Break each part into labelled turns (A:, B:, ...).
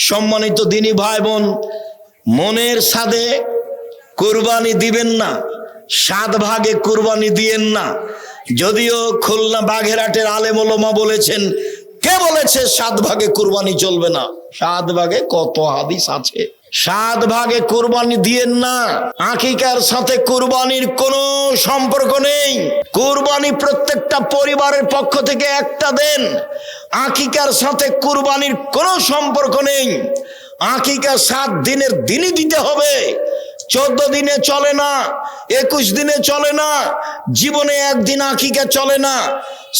A: সম্মানিত দিনী ভাই বোন, মনের সাদে কুরবানি দিবেন না, 7 ভাগে কুরবানি দিয়েন না। যদিও খুলনা বাঘেরহাটের আলেম ওলামা বলেছেন, কে বলেছে 7 ভাগে কুরবানি চলবে না? 7 ভাগে কত হাদিস আছে। 7 ভাগে কুরবানি দিয়েন না। আকিকার সাথে কুরবানির কোনো সম্পর্ক নেই। কুরবানি প্রত্যেকটা পরিবারের পক্ষ থেকে একটা দেন। আকিকার সাথে কুরবানির কোনো সম্পর্ক নেই। আকিকা 7 দিনের দিনই দিতে হবে। 14 দিনে চলে না, 21 দিনে চলে না, জীবনে একদিন আকিকা চলে না।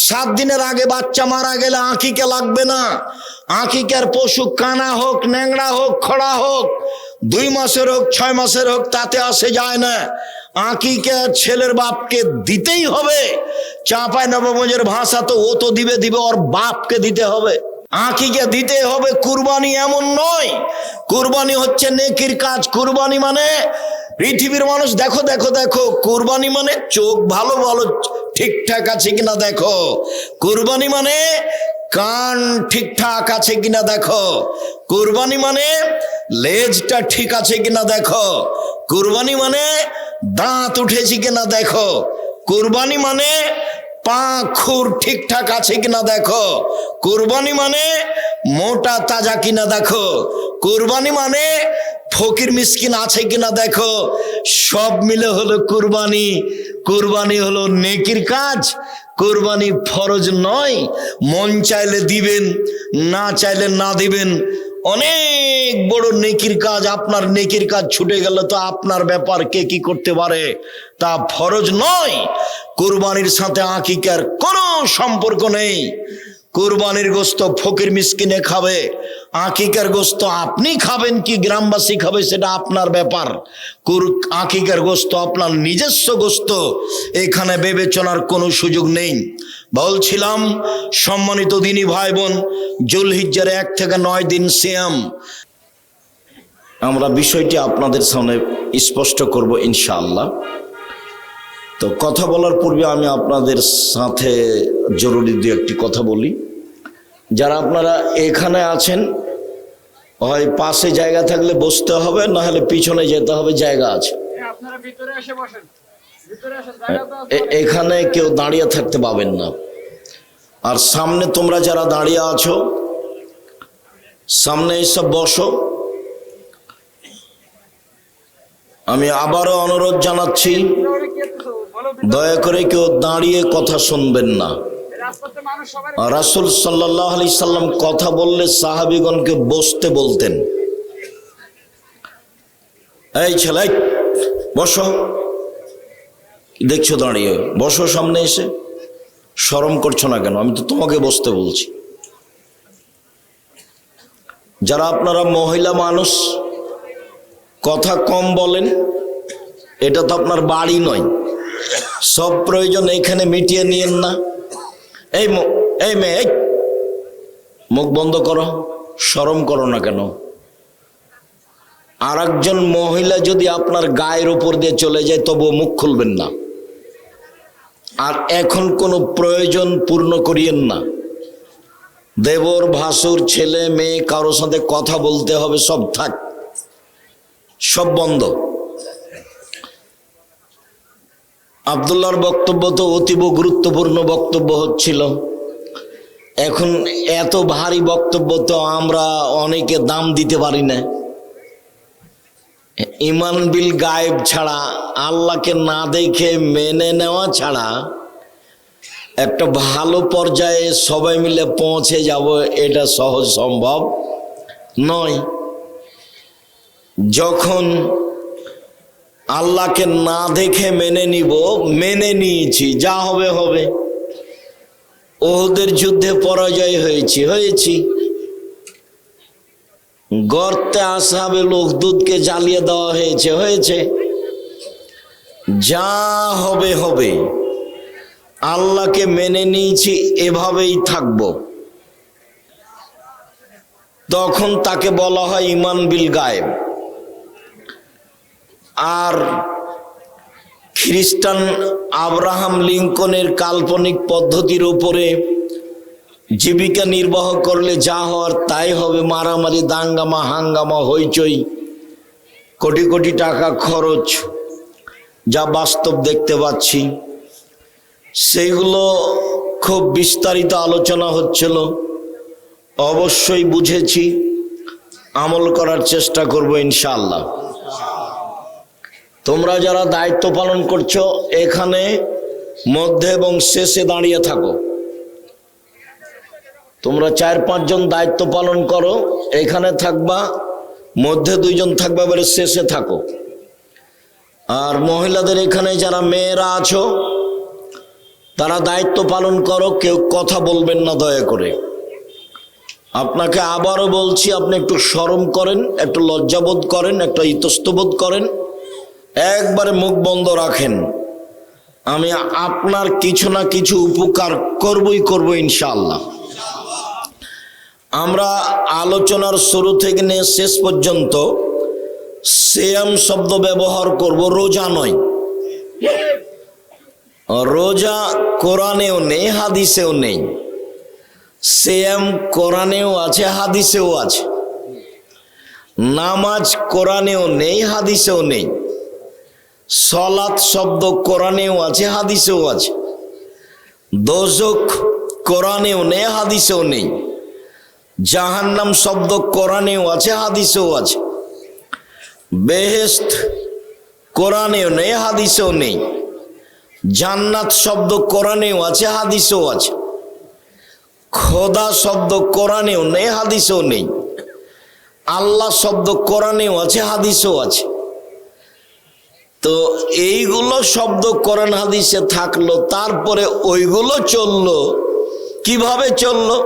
A: 7 দিনের আগে বাচ্চা মারা গেলে আকিকা লাগবে না। আকিকার পশু কানা হোক, ন্যাংড়া হোক, খড়া হোক, 2 মাসের হোক, 6 মাসের হোক, তাতে আসে যায় না। আকিকা ছেলের বাপকে দিতেই হবে। চাঁপাই নবাবগঞ্জের ভাষা তো ও তো দিবে ওর বাপকে দিতে হবে। আকিকা দিতে হবে। কুরবানি এমন নয়। কুরবানি হচ্ছে নেকির কাজ। কুরবানি মানে পৃথিবীর মানুষ দেখো দেখো দেখো, কুরবানি মানে চোখ ভালো ভালো ঠিকঠাক আছে কিনা দেখো। কুরবানি মানে কান ঠিকঠাক আছে কিনা দেখো। কুরবানি মানে লেজটা ঠিক আছে কিনা দেখো। কুরবানি মানে দাঁত উঠেছে কিনা দেখো। কুরবানি মানে পা খুর ঠিকঠাক আছে কিনা দেখো। কুরবানি মানে মোটা তাজা কিনা দেখো। কুরবানি মানে ফকির মিসকিন আছে কিনা দেখো। সব মিলে হলো কুরবানি। কুরবানি হলো নেকির কাজ। কুরবানি ফরজ নয়। মন চাইলে দিবেন, না চাইলে না দিবেন। অনেক বড় নেকির কাজ। আপনার নেকির কাজ ছুটে গেল তো আপনার ব্যাপার, কে কি করতে পারে, তা ফরজ নয়। কুরবানির সাথে আকিকার কোনো সম্পর্ক নেই। কুরবানির গোস্ত ফকির মিসকিনে খাবে, আকিকার গোস্ত আপনি খাবেন কি গ্রামবাসী খাবে সেটা আপনার ব্যাপার। আকিকার গোস্ত আপনার নিজস্ব গোস্ত, এখানে বিবেচনার কোনো সুযোগ নেই। বলছিলাম সম্মানিত দিনী ভাই বোন, জুলহিজ্জার 1 থেকে 9 দিন সিয়াম। আমরা বিষয়টি আপনাদের সামনে স্পষ্ট করব ইনশাআল্লাহ। তো কথা বলার পূর্বে আমি আপনাদের সাথে জরুরি 2-1টি কথা বলি। যারা আপনারা এখানে আছেন, হয় পাশে জায়গা থাকলে বসতে হবে, না হলে পিছনে যেতে হবে, জায়গা আছে। এখানে কেউ দাঁড়িয়ে থাকতে পাবেন না। আর সামনে তোমরা যারা দাঁড়িয়ে আছো, সামনে এসব বসো। আমি আবারও অনুরোধ জানাচ্ছি, দয়া করে কেউ দাঁড়িয়ে কথা শুনবেন না। রাসূল সাল্লাল্লাহু আলাইহি সাল্লাম কথা বললে সাহাবীগণকে বসতে বলতেন। এই ছেলে বসো, দেখছো দাঁড়িয়ে, বসো সামনে এসে। শরম করছো না কেন? আমি তো তোমাকে বসতে বলছি। যারা আপনারা মহিলা মানুষ, কথা কম বলেন, এটা তো আপনার বাড়ি নয়। সব প্রয়োজন এখানে মিটিয়ে নিয়েন না। এই মেয়ে, মুখ বন্ধ করো, শরম করো না কেন? আর একজন মহিলা যদি আপনার গায়ের উপর দিয়ে চলে যায় তবুও মুখ খুলবেন না। আর এখন কোনো প্রয়োজন পূর্ণ করিয়েন না। দেবর, ভাসুর, ছেলে, মেয়ে, কারোর সাথে কথা বলতে হবে, সব থাক, সব বন্ধ। আব্দুল্লাহর বক্তব্য তো অতীব গুরুত্বপূর্ণ বক্তব্য হচ্ছিল। এখন এত ভারী বক্তব্য তো আমরা অনেকে দাম দিতে পারি না। ইমান বিল গায়েব ছাড়া, আল্লাহকে না দেখে মেনে নেওয়া ছাড়া একটা ভালো পর্যায়ে সবাই মিলে পৌঁছে যাব, এটা সহজ সম্ভব নয়। যখন আল্লাহকে না দেখে মেনে নিব, মেনে নিয়েছি, যা হবে হবে। ওহুদের যুদ্ধে পরাজয় হয়েছি। গর্তে আসহাবে লোকদূতকে জ্বালিয়ে দেওয়া হয়েছে। যা হবে হবে। আল্লাহকে মেনে নিয়েছি, এভাবেই থাকব। তখন তাকে বলা হয় ইমান বিল গায়েব। আর খ্রিস্টান আব্রাহাম লিঙ্কনের কাল্পনিক পদ্ধতির উপরে জীবিকা নির্বাহ করলে যা হওয়ার তাই হবে, মারামারি, দাঙ্গামা, হাঙ্গামা, হইচই, কোটি কোটি টাকা খরচ, যা বাস্তব দেখতে পাচ্ছি, সেইগুলো খুব বিস্তারিত আলোচনা হচ্ছিল। অবশ্যই বুঝেছি, আমল করার চেষ্টা করব ইনশাআল্লাহ। তোমরা যারা দায়িত্ব পালন করছো এখানে মধ্যে এবং শেষে দাঁড়িয়ে থাকো। তোমরা 4-5 জন দায়িত্ব পালন করো, এখানে থাকবা, মধ্যে 2 জন থাকবা, বলে শেষে থাকো। আর মহিলাদের এখানে যারা মেয়েরা আছো তারা দায়িত্ব পালন করো, কেউ কথা বলবেন না দয়া করে। আপনাকে আবারও বলছি, আপনি একটু শরম করেন, একটু লজ্জাবোধ করেন, একটা ইতস্তবোধ করেন, একবারে মুখ বন্ধ রাখেন। আমি আপনার কিছু না কিছু উপকার করব ইনশাআল্লাহ। আমরা আলোচনার শুরু থেকে নিয়ে শেষ পর্যন্ত সিয়াম শব্দ ব্যবহার করব, রোজা নয়। রোজা কোরআনেও নেই, হাদিসেও নেই। সিয়াম কোরআনেও আছে, হাদিসেও আছে। নামাজ কোরআনেও নেই, হাদিসেও নেই। সলাত শব্দ কোরআনেও আছে, হাদিসেও আছে। দোজখ কোরআনেও নেই, হাদিসেও নেই। জাহান্নাম শব্দ কোরআনেও আছে, হাদিসেও আছে। বেহেশত কোরআনেও নেই, হাদিসেও নেই। জান্নাত শব্দ কোরআনেও আছে, হাদিসেও আছে। খোদা শব্দ কোরআনেও নেই, হাদিসেও নেই। আল্লাহ শব্দ কোরআনেও আছে, হাদিসেও আছে। তো এইগুলো শব্দ কোরআন হাদিসে থাকলো, তারপরে ওইগুলো চললো। কিভাবে চললো?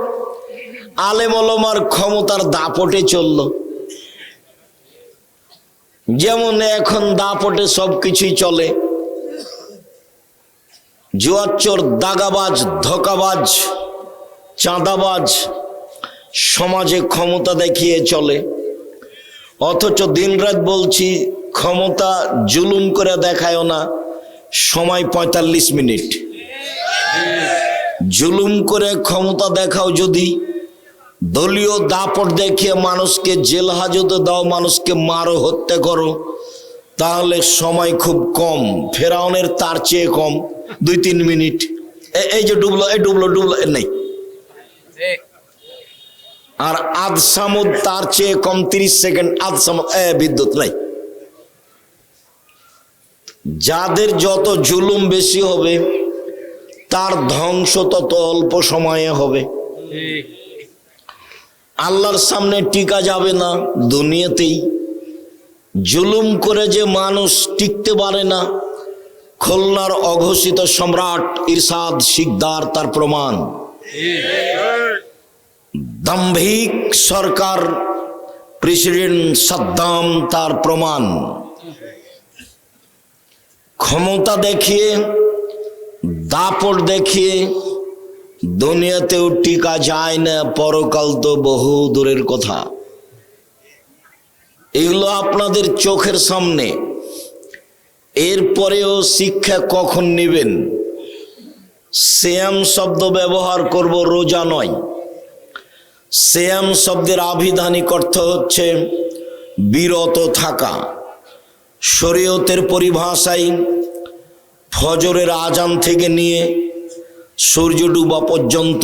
A: আলেম ওলামার ক্ষমতার দাপটে চললো। যেমন এখন দাপটে সবকিছুই চলে। জুয়াচোর, দাগাবাজ, ধোঁকাবাজ, চাঁদাবাজ সমাজে ক্ষমতা দেখিয়ে চলে। অথচ দিনরাত বলছি, ক্ষমতা জুলুম করে দেখায়ও না, সময় 45 মিনিট। জুলুম করে ক্ষমতা দেখাও যদি, দলীয় দাপট দেখিয়ে মানুষকে জেল হাজতে দাও, মানুষকে মারো, হত্যা করো, তাহলে সময় খুব কম। ফেরাউনের তার চেয়ে কম, 2-3 মিনিট। এই যে ডুবলো, এই ডুবলো নেই। আর আদ সামুদ তার চেয়ে কম, 30 সেকেন্ড। আদ সামুদ বিদ্যুৎ নাই। যাদের যত জুলুম বেশি হবে তার ধ্বংস তত অল্প সময়ে হবে। আল্লাহর সামনে টিকা যাবে না, দুনিয়াতেই। জুলুম করে যে মানুষ টিকতে পারে না, খুলনার অঘোষিত সম্রাট ইরশাদ শিকদার তার প্রমাণ। দাম্ভিক সরকার প্রেসিডেন্ট সাদ্দাম তার প্রমাণ। ক্ষমতা দেখিয়ে, দাপট দেখিয়ে দুনিয়াতেও টিকা যায় না, পরকাল তো বহু দূরের কথা। এগুলো আপনাদের চোখের সামনে। এরপরেও শিক্ষা কখন নেবেন? সিয়াম শব্দ ব্যবহার করব, রোজা নয়। সিয়াম শব্দের আভিধানিক অর্থ হচ্ছে বিরত থাকা। শরীয়তের পরিভাষায় ফজরের আজান থেকে নিয়ে সূর্য ডুবা পর্যন্ত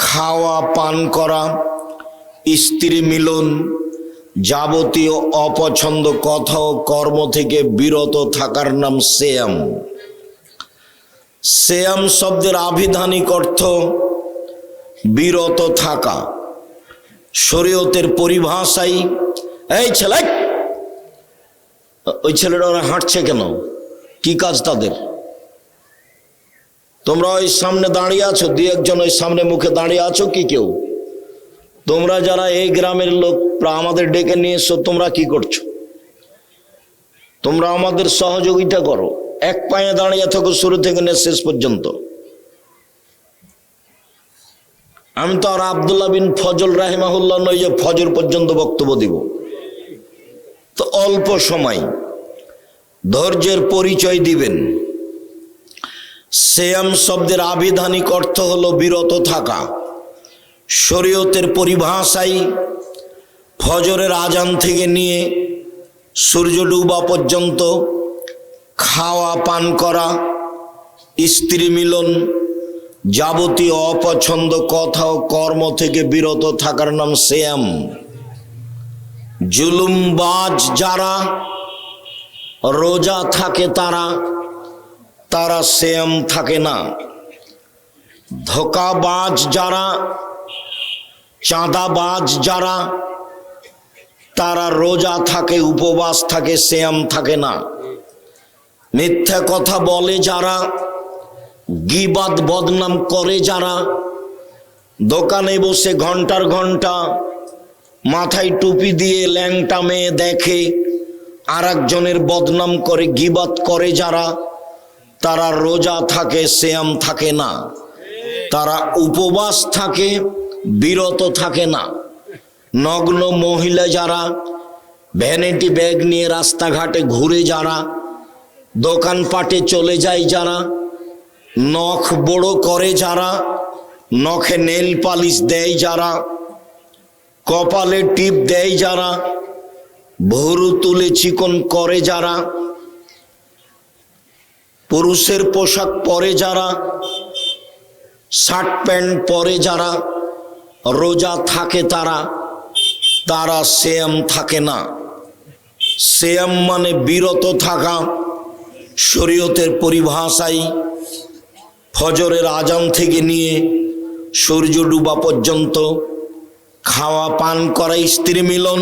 A: খাওয়া, পান করা, স্ত্রী মিলন, যাবতীয় অপছন্দ কথা ও কর্ম থেকে বিরত থাকার নাম সিয়াম। সিয়াম শব্দের আভিধানিক অর্থ বিরত থাকা। শরীয়তের পরিভাষায়, এই ছেলে, ওই ছেলেটা ওরা হাঁটছে কেন? কি কাজ তাদের? তোমরা ওই সামনে দাঁড়িয়ে আছো, 2-1 জন ওই সামনে মুখে দাঁড়িয়ে আছো কি কেউ? তোমরা যারা এই গ্রামের লোক, আমাদের ডেকে নিয়ে এসো, তোমরা কি করছো? তোমরা আমাদের সহযোগিতা করো। এক পায়ে দাঁড়িয়ে থাকো শুরু থেকে নিয়ে শেষ পর্যন্ত। আমি তো আর আব্দুল্লাহ বিন ফজল রাহিমাহুল্লাহ নই যে ফজর পর্যন্ত বক্তব্য দিব। তো অল্প সময় ধৈর্যের পরিচয় দিবেন। সিয়াম শব্দের আবিধানিক অর্থ হলো বিরত থাকা। শরীয়তের পরিভাষায় ফজরের আজান থেকে নিয়ে সূর্য ডুবা পর্যন্ত খাওয়া পান করা, স্ত্রী মিলন, যাবতীয় অপছন্দ কথা ও কর্ম থেকে বিরত থাকার নাম সিয়াম। জুলুমবাজ যারা রোজা থাকে তারা সিয়াম থাকে না। ধোঁকাবাজ যারা, চাঁদাবাজ যারা, তারা রোজা থাকে, উপবাস থাকে, সিয়াম থাকে না। মিথ্যা কথা বলে যারা, গীবাত বদনাম করে যারা, দোকানে বসে ঘন্টার ঘন্টা মাথায় টুপি দিয়ে ল্যাংটা মেয়ে দেখে আর একজনের বদনাম করে, গীবাত করে যারা, তারা রোজা থাকে, সিয়াম থাকে না। তারা উপবাস থাকে, বিরত থাকে না। নগ্ন মহিলা যারা, ভ্যানিটি ব্যাগ নিয়ে রাস্তাঘাটে ঘুরে যারা, দোকানপাটে চলে যায় যারা, নখ বড় করে যারা, নখে নেল পালিশ দেয় যারা, কপালে টিপ দেয় যারা, ভুরু তুলে চিকন করে যারা, পুরুষের পোশাক পরে যারা, শার্ট প্যান্ট পরে যারা রোজা থাকে তারা সিয়াম থাকে না। সিয়াম মানে বিরত থাকা। শরীয়তের পরিভাষায় ফজরের আজান থেকে নিয়ে সূর্য ডুবা পর্যন্ত খাওয়া পান করা, স্ত্রী মিলন,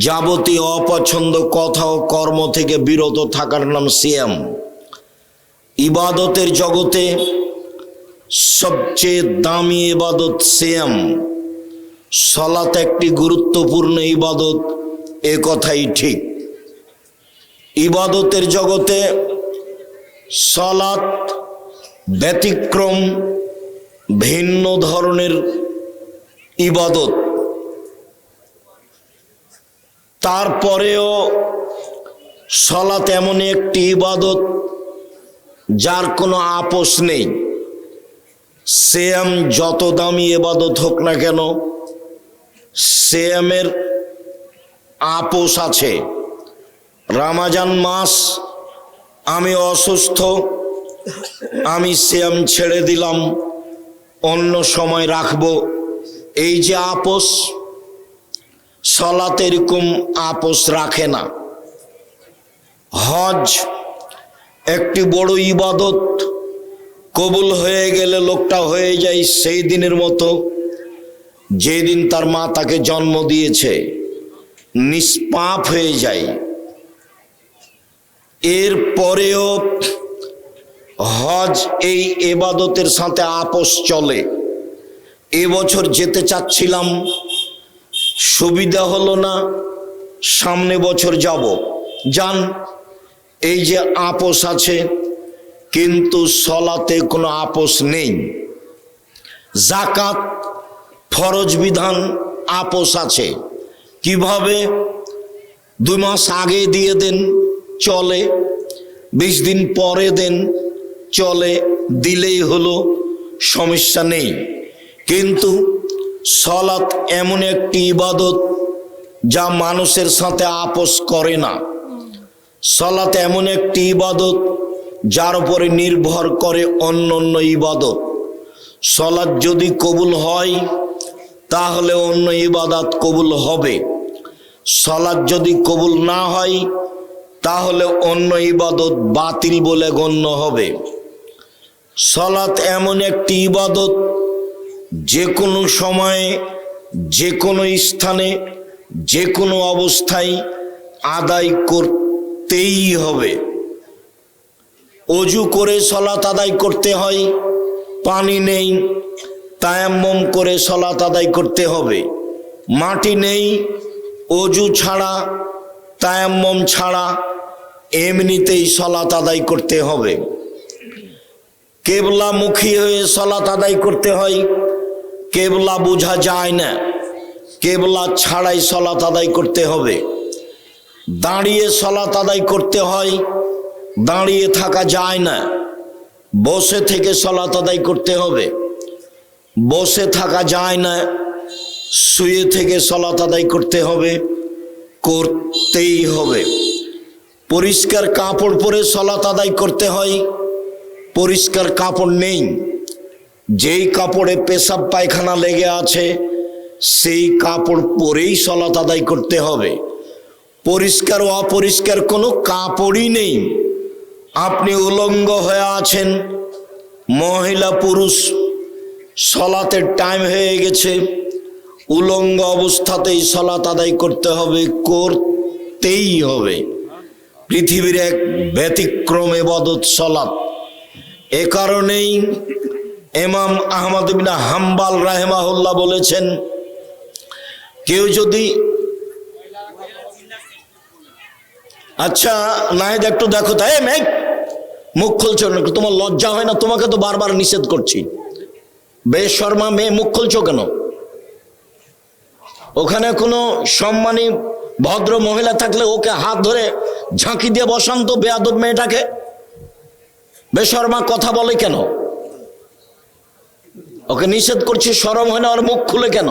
A: যাবতীয় অপছন্দ কথা ও কর্ম থেকে বিরত থাকার নাম সিয়াম। ইবাদতের জগতে সবচেয়ে দামি ইবাদত সিয়াম। সালাত একটি গুরুত্বপূর্ণ ইবাদত, এ কথাই ঠিক। ইবাদতের জগতে সালাত ব্যতিক্রম, ভিন্ন ধরনের ইবাদত। তারপরেও সালাত এমন একটি ইবাদত যার কোনো আপোষ নেই। সিয়াম যত দামি ইবাদত হোক না কেন, সিয়ামের আপোষ আছে। রমজান মাস, আমি অসুস্থ, আমি সিয়াম ছেড়ে দিলাম, অন্য সময় রাখবো, এই যে আপোষ, সালাত এরকম আপোষ রাখে না। হজ একটি বড় ইবাদত, কবুল হয়ে গেলে লোকটা হয়ে যায় সেই দিনের মতো যেদিন তার মা তাকে জন্ম দিয়েছে, নিষ্পাপ হয়ে যায়। এর পরেও হজ এই ইবাদতের সাথে আপোষ চলে। এবছর যেতে চাচ্ছিলাম, সুবিধা হলো না, সামনে বছর যাব। যান, এই যে আপোষ আছে। কিন্তু সালাতে কোনো আপোষ নেই। যাকাত ফরজ বিধান, আপোষ আছে। কিভাবে? 2 মাস আগে দিয়ে দেন, চলে। 20 দিন পরে দেন, চলে, দিলেই হলো, সমস্যা নেই। কিন্তু সালাত এমন একটি ইবাদত যা মানুষের সাথে আপোষ করে না। সালাত এমন একটি ইবাদত যার উপরে নির্ভর করে অন্য অন্য ইবাদত। সালাত যদি কবুল হয় তাহলে অন্য ইবাদত কবুল হবে। সালাত যদি কবুল না হয় তাহলে অন্য ইবাদত বাতিল বলে গণ্য হবে। সালাত এমন একটি ইবাদত যে কোনো সময়ে, যে কোনো স্থানে, যে কোনো অবস্থায় আদায় করতেই হবে। অজু করে সালাত আদায় করতে হয়, পানি নেই, তায়াম্মুম করে সালাত আদায় করতে হবে। মাটি নেই, অজু ছাড়া, তায়াম্মুম ছাড়া এমনিতেই সালাত আদায় করতে হবে। কেবলামুখী হয়ে সালাত আদায় করতে হয়, কেবলা বোঝা যায় না, কেবলা ছাড়াই সালাত আদায় করতে হবে। দাঁড়িয়ে সালাত আদায় করতে হয়, দাঁড়িয়ে থাকা যায় না, বসে থেকে সালাত আদায় করতে হবে। বসে থাকা যায় না, শুয়ে থেকে সালাত আদায় করতে হবে, করতেই হবে। পরিষ্কার কাপড় পরে সালাত আদায় করতে হয়, পরিষ্কার কাপড় নেই, যেই কাপড়ে পেশাব পায়খানা লেগে আছে সেই কাপড় পরেই সালাত আদায় করতে হবে। পরিষ্কার ও অপরিষ্কার কোনো কাপড়ই নেই, আপনি উলঙ্গ হয়ে আছেন, মহিলা পুরুষ সালাতের টাইম হয়ে গেছে, উলঙ্গ অবস্থাতেই সালাত আদায় করতে হবে, করতেই হবে। পৃথিবীর এক ব্যতিক্রম ইবাদত সালাত। এ কারণেই ইমাম আহমদ ইবনে হাম্বল রাহিমাহুল্লাহ বলেছেন, কেউ যদি আচ্ছা নাহিদ একটু দেখো তাই, মেঘ মুখ খুলছো না, তোমার লজ্জা হয় না? তোমাকে তো বারবার নিষেধ করছি, বেশর্মা মেয়ে মুখ খুলছো কেন? ওখানে কোনো সম্মানী ভদ্র মহিলা থাকলে ওকে হাত ধরে ঝাঁকি দিয়ে বসান তো, বেয়াদব মেয়েটাকে। বেশর্মা কথা বলে কেন? ওকে নিষেধ করছি, শরম হয় না? আর মুখ খুলে কেন?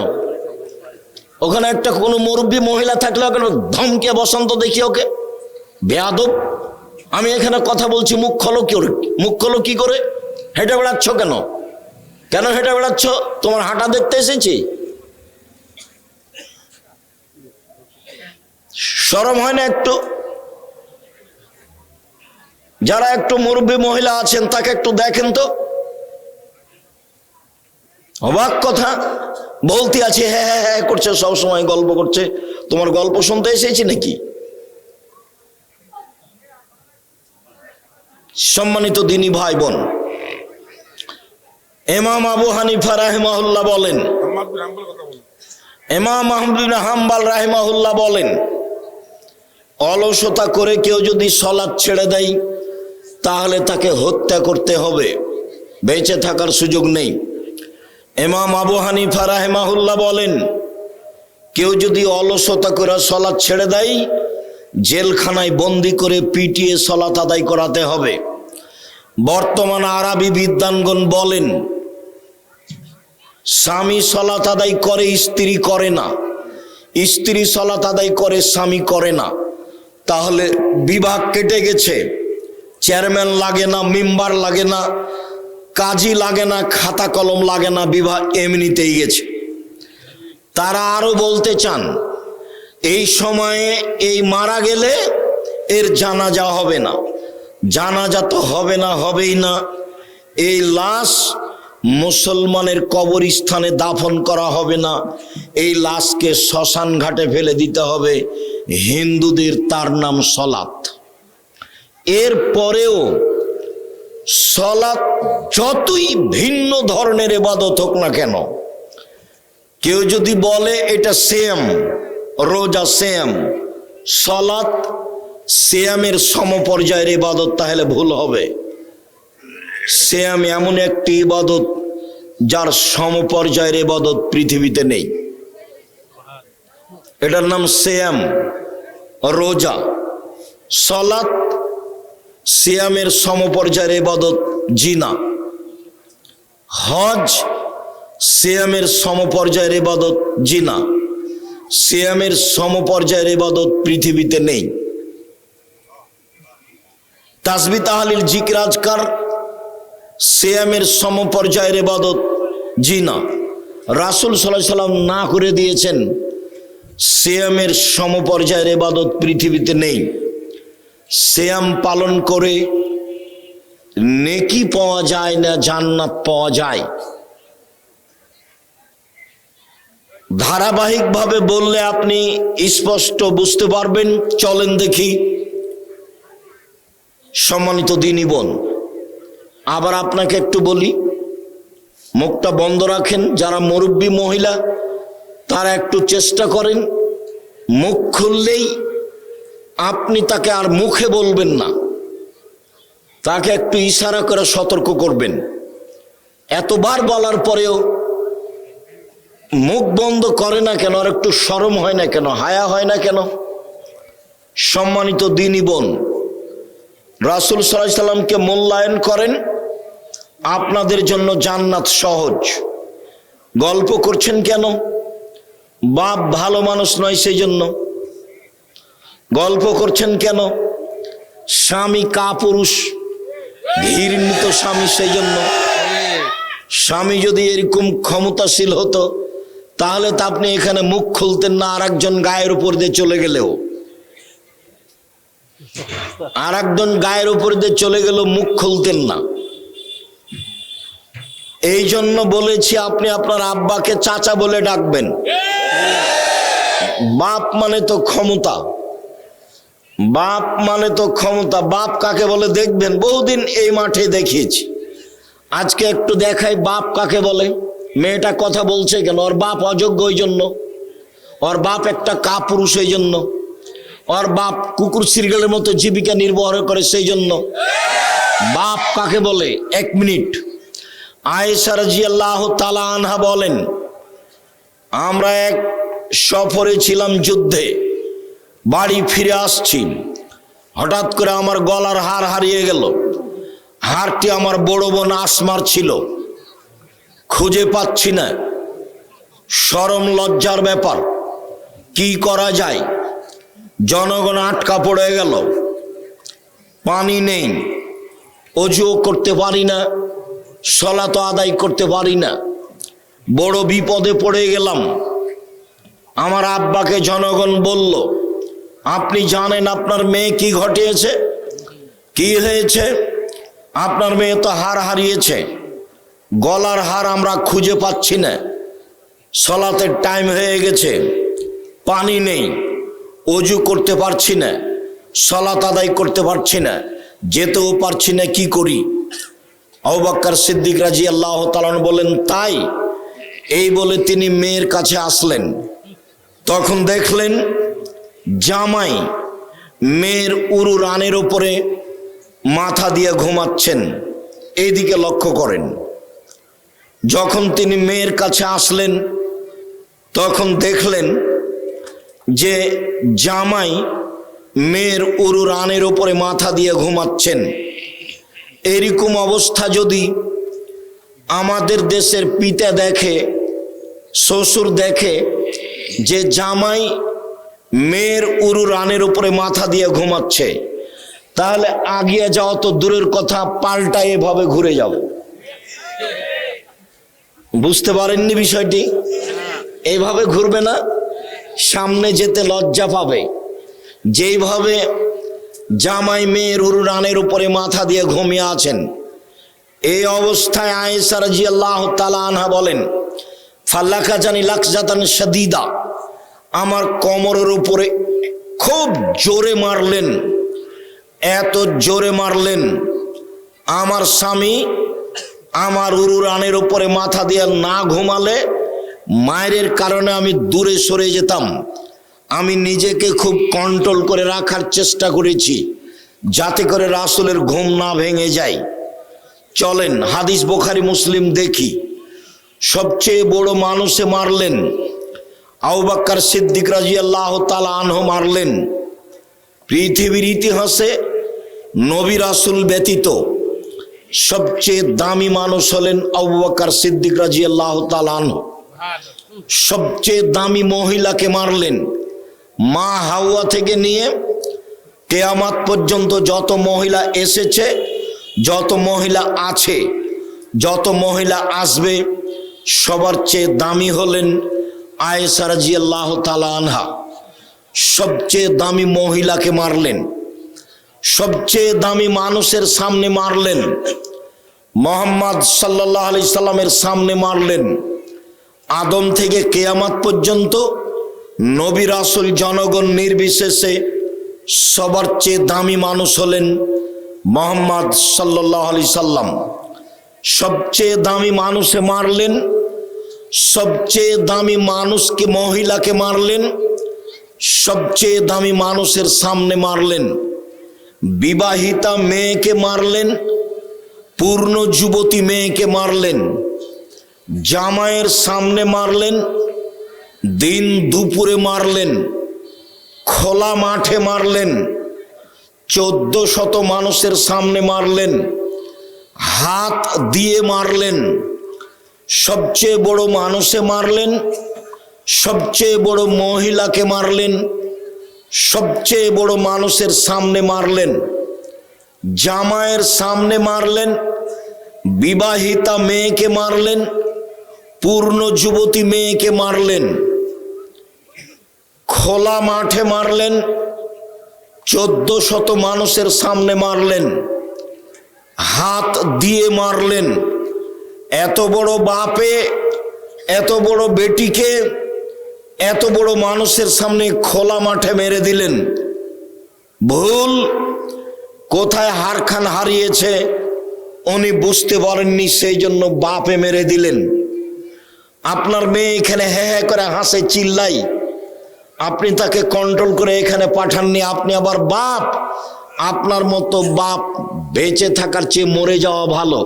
A: ওখানে একটা কোনো মুরব্বী মহিলা থাকলে ওকে ধমকে বসান তো দেখি ওকে, বেয়াদব। আমি এখানে কথা বলছি, মুখ খোলো কি করে? মুখ খোলো কি করে? হেঁটে বেড়াচ্ছ কেন? কেন হেঁটে বেড়াচ্ছ? তোমার হাঁটা দেখতে এসেছি? শরম হয় না একটু? যারা একটু মুরব্বী মহিলা আছেন তাকে একটু দেখেন তো। অবাক কথা বলতে আছে, হ্যাঁ হ্যাঁ হ্যাঁ করছে, সবসময় গল্প করছে। তোমার গল্প শুনতে এসেছি নাকি? সম্মানিত দ্বীনী ভাই বোন, ইমাম আবু হানিফা রাহিমাহুল্লাহ বলেন, ইমাম আহমদ ইবনে হাম্বল রাহিমাহুল্লাহ বলেন, অলসতা করে কেউ যদি সালাত ছেড়ে দেয় তাহলে তাকে হত্যা করতে হবে, বেঁচে থাকার সুযোগ নেই। ইমাম আবু হানিফা রাহিমাহুল্লাহ বলেন, কেউ যদি অলসতা করে সালাত ছেড়ে দেয় জেলখানায় বন্দি করে পিটিয়ে সালাত আদায় করাতে হবে। বর্তমান আরবি বিদ্বানগণ বলেন, স্বামী সালাত আদায় করে, স্ত্রী করে না, স্ত্রী সালাত আদায় করে, স্বামী করে না, তাহলে বিভাগ কেটে গেছে। চেয়ারম্যান লাগে না, মেম্বার লাগে না, কাজী লাগে না, খাতা কলম লাগে না, বিভাগ এমনিতেই গেছে। তারা আরো বলতে চান, এই সময়ে এই মারা গেলে এর জানাজা হবে না, জানাজা তো হবে না, হবেই না। এই লাশ মুসলমানের কবরস্থানে দাফন করা হবে না, এই লাশকে শ্মশান ঘাটে ফেলে দিতে হবে। হিন্দুদের তার নাম সালাত। এর পরেও সালাত যতই ভিন্ন ধরনের ইবাদত হোক না কেন, কেউ যদি বলে এটা সেম, রোজা সেম, সালাত সিয়ামের সমপর্যায়ের ইবাদত, তাহলে ভুল হবে। সিয়াম এমন একটি ইবাদত যার সমপর্যায়ের ইবাদত পৃথিবীতে নেই। এটার নাম সিয়াম, রোজা। সালাত সিয়ামের সমপর্যায়ের ইবাদত জিনা। হজ সিয়ামের সমপর্যায়ের ইবাদত জিনা। সিয়ামের সমপর্যায়ের ইবাদত পৃথিবীতে নেই। তাসবিহ তাহলিল জিকির আজকার সিয়ামের সমপর্যায়ের ইবাদত জিনা। রাসূল সাল্লাল্লাহু আলাইহি সাল্লাম না করে দিয়েছেন, সিয়ামের সমপর্যায়ের ইবাদত পৃথিবীতে নেই। সিয়াম পালন করে নেকি পাওয়া যায় না, জান্নাত পাওয়া যায়। ধারাবাহিকভাবে বললে আপনি স্পষ্ট বুঝতে পারবেন। চলেন দেখি। সম্মানিত দ্বীনী বোন, আবার আপনাকে একটু বলি, মুখটা বন্ধ রাখেন। যারা মুরব্বী মহিলা তারা একটু চেষ্টা করেন, মুখ খুললেই আপনি তাকে আর মুখে বলবেন না, তাকে একটু ইশারা করে সতর্ক করবেন। এতবার বলার পরেও মুখ বন্ধ করে না কেন? আর একটু শরম হয় না কেন? হায়া হয় না কেন? সম্মানিত দ্বীনী বোন, রাসূল সাল্লাল্লাহু আলাইহি সাল্লামকে মূল্যায়ন করেন, আপনাদের জন্য জান্নাত সহজ। গল্প করছেন কেন? বাপ ভালো মানুষ নয় সেই জন্য। গল্প করছেন কেন? স্বামী কাপুরুষ, ঘৃণিত স্বামী, সেই জন্য। স্বামী যদি এরকম ক্ষমতাশীল হতো তাহলে তো আপনি এখানে মুখ খুলতেন না, আর একজন গায়ের উপর দিয়ে চলে গেলেও। আর একজন গায়ের উপর দিয়ে চলে গেলেও মুখ খুলতেন না। এই জন্য বলেছি আপনি আপনার আব্বাকে চাচা বলে ডাকবেন। বাপ মানে তো ক্ষমতা, বাপ মানে তো ক্ষমতা। বাপ কাকে বলে দেখবেন, বহুদিন এই মাঠে দেখিয়েছি, আজকে একটু দেখাই বাপ কাকে বলে। মেয়েটা কথা বলছে কেন? ওর বাপ অযোগ্য ওই জন্য, ওর বাপ একটা কাপুরুষ এই জন্য, ওর বাপ কুকুর শৃগালের মতো জীবিকা নির্বাহ করে সেই জন্য। বাপ কাকে বলে? 1 মিনিট। আয়েশা রাদিয়াল্লাহু তাআলা আনহা বলেন, আমরা এক সফরে ছিলাম, যুদ্ধে, বাড়ি ফিরে আসছি, হঠাৎ করে আমার গলার হার হারিয়ে গেল। হারটি আমার বড় বোন আসমার ছিল, খুঁজে পাচ্ছি না। শরম লজ্জার ব্যাপার, কি করা যায়? জনগণ আটকা পড়ে গেল, পানি নেই, অজুও করতে পারি না, সালাত আদায় করতে পারি না, বড় বিপদে পড়ে গেলাম। আমার আব্বাকে জনগণ বলল, আপনি জানেন আপনার মেয়ে কি ঘটিয়েছে? কি হয়েছে? আপনার মেয়ে তো হার হারিয়েছে, গলার হার আমরা খুঁজে পাচ্ছি না, সালাতের টাইম হয়ে গেছে, পানি নেই, অজু করতে পারছি না, সালাত আদায় করতে পারছি না, যেতেও পারছি না, কি করি? আবু বকর সিদ্দিক রাদিয়াল্লাহু তাআলা বলেন, তাই? এই বলে তিনি মেয়ের কাছে আসলেন। তখন দেখলেন জামাই মেয়ের উরু রানের উপরে মাথা দিয়ে ঘুমাচ্ছেন। এইদিকে লক্ষ্য করেন। যখন তিনি মেয়ের কাছে আসলেন তখন দেখলেন যে জামাই মেয়ের উরু রানের উপরে মাথা দিয়ে ঘুমাচ্ছেন। এরকম অবস্থা যদি আমাদের দেশের পিতা দেখে, শ্বশুর দেখে যে জামাই মেয়ের উরু রানের উপরে মাথা দিয়ে ঘুমাচ্ছে, তাহলে আগিয়ে যাওয়া তো দূরের কথা, পাল্টা এভাবে ঘুরে যাব। বুঝতে পারেননি বিষয়টি? এইভাবে ঘুরবে না, সামনে যেতে লজ্জা পাবে। যেইভাবে জামাই মেয়ের উরু রানের উপরে মাথা দিয়ে ঘুমিয়ে আছেন, এই অবস্থায় আয়েশা রাদিয়াল্লাহু তাআলা আনহা বলেন, ফাল্লাকা জানি লাকজাতান শাদীদা, আমার কোমরের উপরে খুব জোরে মারলেন, এত জোরে মারলেন, আমার স্বামী আমার উরু রানের উপরে মাথা দিয়ে না ঘুমালে মায়ের কারণে আমি দূরে সরে যেতাম। আমি নিজেকে খুব কন্ট্রোল করে রাখার চেষ্টা করেছি যাতে করে রাসূলের ঘুম না ভেঙে যায়। চলেন হাদিস বুখারী মুসলিম দেখি। সবচেয়ে বড় মানুষে মারলেন, আবু বকর সিদ্দিক রাদিয়াল্লাহু তাআলা আনহু মারলেন। পৃথিবীর ইতিহাসে নবী রাসূল ব্যতীত সবচেয়ে দামি মানুষ হলেন আবু বকর সিদ্দিক রাদিয়াল্লাহু তাআলা আনহু। সবচেয়ে দামি মহিলাকে মারলেন। মা হাওয়া থেকে নিয়ে কিয়ামত পর্যন্ত যত মহিলা এসেছে, যত মহিলা আছে, যত মহিলা আসবে, সবার চেয়ে দামি হলেন আয়েশা রাদিয়াল্লাহু তাআলা আনহা। সবচেয়ে দামি মহিলাকে মারলেন, সবচেয়ে দামি মানুষের সামনে মারলেন, মুহাম্মদ সাল্লাল্লাহু আলাইহি সাল্লামের সামনে মারলেন। আদম থেকে কিয়ামত পর্যন্ত নবী রাসূল জনগণ নির্বিশেষে সবার চেয়ে দামি মানুষ হলেন মুহাম্মদ সাল্লাল্লাহু আলাইহি সাল্লাম। সবচেয়ে দামি মানুষে মারলেন, সবচেয়ে দামি মানুষকে মহিলাকে মারলেন, সবচেয়ে দামি মানুষের সামনে মারলেন। বিবাহিতা মেয়েকে মারলেন, পূর্ণ যুবতী মেয়েকে মারলেন, জামাইয়ের সামনে মারলেন, দিন দুপুরে মারলেন, খোলা মাঠে মারলেন, 1400 মানুষের সামনে মারলেন, হাত দিয়ে মারলেন, সবচেয়ে বড় মানুষে মারলেন, সবচেয়ে বড় মহিলাকে মারলেন, সবচেয়ে বড় মানুষের সামনে মারলেন, জামাইয়ের সামনে মারলেন, বিবাহিতা মেয়েকে মারলেন, পূর্ণ যুবতী মেয়েকে মারলেন, খোলা মাঠে মারলেন, 1400 মানুষের সামনে মারলেন, হাত দিয়ে মারলেন। এত বড় বাপে এত বড় বেটিকে এত বড় মানুষের সামনে খোলা মাঠে মেরে দিলেন। ভুল কোথায় হারখান হারিয়েছে উনি বুঝতে পারেননি, সেই জন্য বাপে মেরে দিলেন। আপনার মেয়ে এখানে হ্যাঁ হ্যাঁ করে হাসে, চিল্লাই, আপনি তাকে কন্ট্রোল করে এখানে পাঠাননি, আপনি আবার বাপ। আপনার মতো বাপ বেঁচে থাকার চেয়ে মরে যাওয়া ভালো।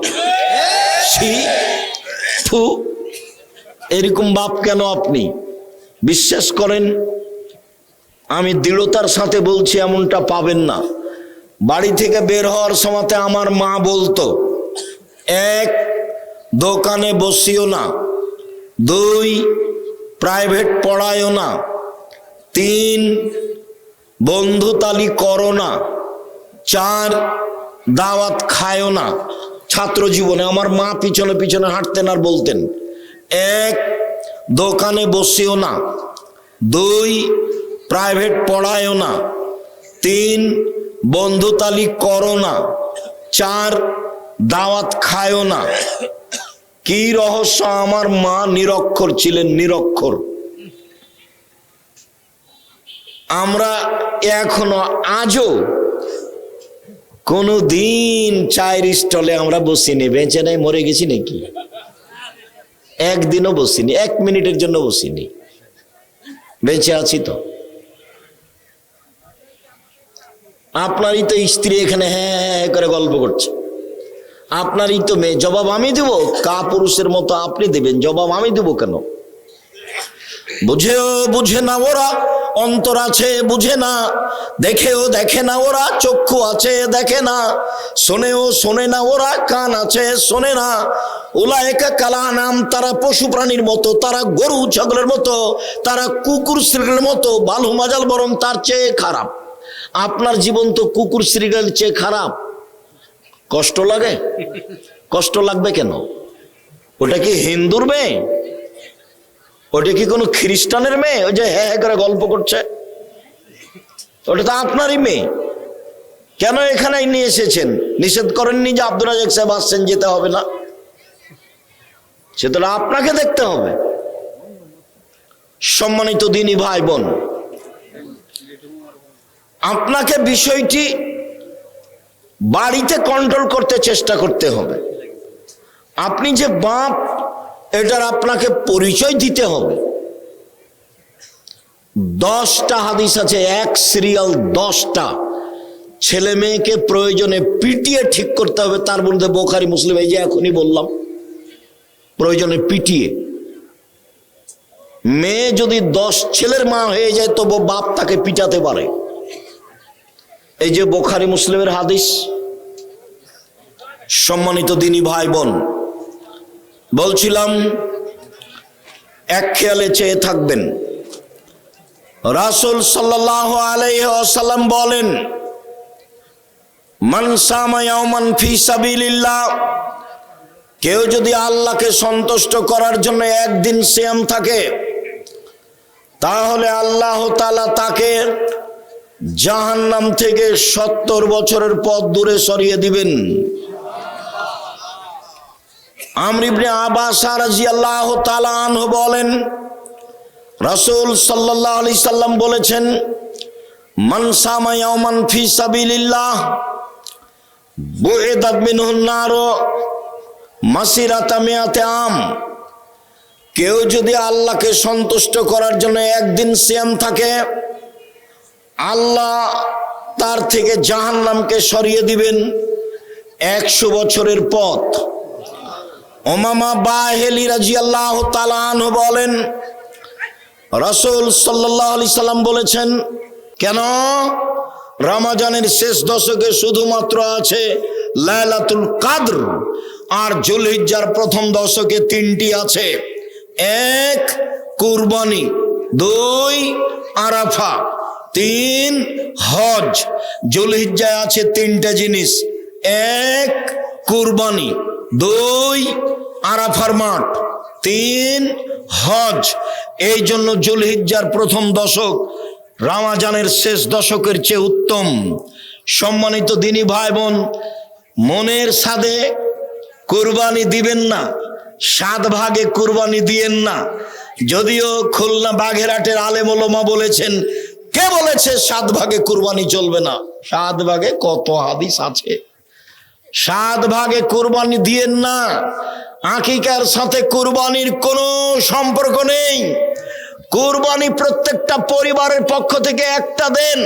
A: এরকম বাপ কেন আপনি? বিশ্বাস করেন, আমি দৃঢ়তার সাথে বলছি, এমনটা পাবেন না। বাড়ি থেকে বের হওয়ার সময় আমার মা বলতো, 1 দোকানে বসিও না, 2 প্রাইভেট পড়ায়ও না, 3 বন্ধুতালি করো না, 4 দাওয়াত খায়ও না। ছাত্র জীবনে আমার মা পিছনে পিছনে হাঁটতেন আর বলতেন, 1 দোকানে বসিও না, 2 প্রাইভেট পড়ায়ও না, 3 বন্ধুতালি করো না, 4 দাওয়াত খায়ও না। কি রহস্য? আমার মা নিরক্ষর ছিলেন, নিরক্ষর। আমরা এখনো আজও কোনো দিন চায়ের স্টলে আমরা বসিনি, বেঁচে নেই মরে গেছি নাকি? একদিনও বসিনি, 1 মিনিটের জন্য বসিনি, বেঁচে আছি তো। আপনারই তো স্ত্রী এখানে হ্যাঁ হ্যাঁ করে গল্প করছে, আপনারই তো মেয়ে। জবাব আমি দেব? কাপুরুষের মতো আপনি দেবেন, জবাব আমি দেব কেন? বুঝেও বুঝে না ওরা, অন্তর আছে বুঝে না, দেখেও দেখে না ওরা, চক্ষু আছে দেখে না, শোনেও শোনে না ওরা, কান আছে শোনে না। উলায়েকা কালা নাম, তারা পশু প্রাণীর মতো, তারা গরু ছাগলের মতো, তারা কুকুর শ্রীগেলের মতো, বালু মাজাল বরং তার চেয়ে খারাপ। আপনার জীবন তো কুকুর শ্রীগেলের চেয়ে খারাপ। কষ্ট লাগে? কষ্ট লাগবে কেন? ওটা কি হিন্দুর মেয়ে? ওটা কি কোনো খ্রিস্টানের মেয়ে? ওই যে হ্যাঁ হ্যাঁ করে গল্প করছে, ওটা তো আপনারই মেয়ে। কেন এখানে নিয়ে এসেছেন? নিষেধ করেননি যে আব্দুল রাজ্জাক সাহেব আসছেন, যেতে হবে না? সেটা আপনাকে দেখতে হবে। সম্মানিত দিনী ভাই বোন, আপনাকে বিষয়টি বাড়িতে কন্ট্রোল করতে চেষ্টা করতে হবে। আপনি যে বাপ, এটার আপনাকে পরিচয় দিতে হবে। 10টা হাদিস আছে, 1 সিরিয়াল 10টা। ছেলে মেয়েকে প্রয়োজনে পিটিয়ে ঠিক করতে হবে, তার মধ্যে বুখারী মুসলিম, এই যে এখনই বললাম, প্রয়োজনে পিটিয়ে। মেয়ে যদি 10 ছেলের মা হয়ে যায় তবু বাপ তাকে পিটাতে পারে। এই যে বুখারী মুসলিমের হাদিস। সম্মানিত দিনী ভাই বোন, বলছিলাম এক খেয়ালে চেয়ে থাকবেন। রাসূল সাল্লাল্লাহু আলাইহি ওয়াসাল্লাম বলেন, মান সামা ইয়াওমান ফি সাবিলিল্লাহ, কেউ যদি আল্লাহকে সন্তুষ্ট করার জন্য একদিন সিয়াম থাকে, তাহলে আল্লাহ তাআলা তাকে জাহান্নাম থেকে 70 বছরের পথ দূরে সরিয়ে দিবেন। আমর ইবনে আব্বাস রাদিয়াল্লাহু তাআলা আনহু বলেন, রাসূল সাল্লাল্লাহু আলাইহি সাল্লাম বলেছেন, মান সামা ইয়াওমান ফি সাবিলিল্লাহ বুইদাত মিনহুন নার মাসিরাতা মিয়াতে আম। কেউ যদি আল্লাহকে সন্তুষ্ট করার জন্য একদিন সিয়াম থাকে, আল্লাহ তার থেকে জাহান্নামকে সরিয়ে দিবেন 100 বছরের পথ। উমামা বাহিলি রাদিয়াল্লাহু তাআলা আনহু বলেন, রাসূল সাল্লাল্লাহু আলাইহি সাল্লাম বলেছেন, কেন রমজানের শেষ দশকে শুধুমাত্র আছে লাইলাতুল কদর, আর জুলহিজ্জার প্রথম দশকে তিনটি আছে। এক কুরবানি, দুই আরাফা, তিন হজ। জুলহিজ্জায় আছে তিনটা জিনিস, এক কুরবানি, দুই আরাফার মাঠ, তিন হজ। এই জন্য জুলহিজ্জার প্রথম দশক রমজানের শেষ দশকের চেয়ে উত্তম। সম্মানিত দিনী ভাই বোন, মনের সাদে কুরবানি দিবেন না, 7 ভাগে কুরবানি দিয়েন না। যদিও খুলনা বাঘেরহাটের আলেম ওলামা বলেছেন, কে বলেছে 7 ভাগে কুরবানি চলবে না? 7 ভাগে কত হাদিস আছে। 7 ভাগে কুরবানি দিয়েন না। আকিকার সাথে কুরবানির কোনো সম্পর্ক নেই। কুরবানি প্রত্যেকটা পরিবারের পক্ষ থেকে একটা দেন।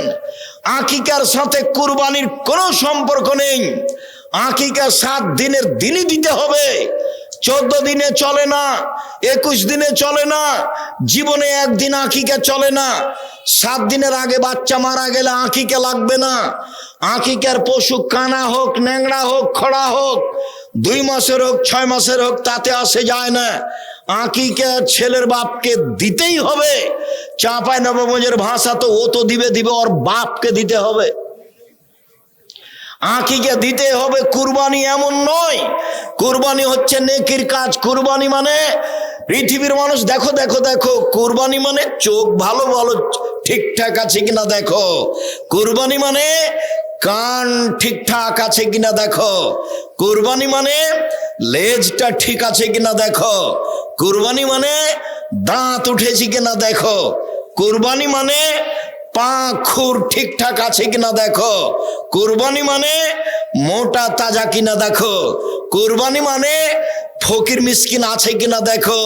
A: আকিকার সাথে কুরবানির কোনো সম্পর্ক নেই। আকিকা 7 দিনের দিনই দিতে হবে, 14 দিনে চলে না, 21 দিনে চলে না, জীবনে একদিন আকিকা চলে না। 7 দিনের আগে বাচ্চা মারা গেলে আকিকা লাগবে না। আকিকার পশু কানা হোক, ন্যাংড়া হোক, খড়া হোক, 2 মাসের হোক, 6 মাসের হোক, তাতে আসে যায় না। আকিকা ছেলের বাপকে দিতেই হবে। চাঁপাই নবাবগঞ্জের ভাষা তো, ও তো দিবে, ওর বাপকে দিতে হবে। আকিকা দিতে হবে। কুরবানি এমন নয়, কুরবানি হচ্ছে নেকির কাজ। কুরবানি মানে পৃথিবীর মানুষ দেখো দেখো দেখো, কুরবানি মানে চোখ ভালো ভালো ঠিকঠাক আছে কিনা দেখো। কুরবানি মানে কান ঠিকঠাক আছে কিনা দেখো। কুরবানি মানে লেজটা ঠিক আছে কিনা দেখো। কুরবানি মানে দাঁত উঠেছে কিনা দেখো। কুরবানি মানে পা খুর ঠিকঠাক আছে কিনা দেখো। কুরবানি মানে মোটা তাজা কিনা দেখো। কুরবানি মানে ফকির মিসকিন আছে কিনা দেখো।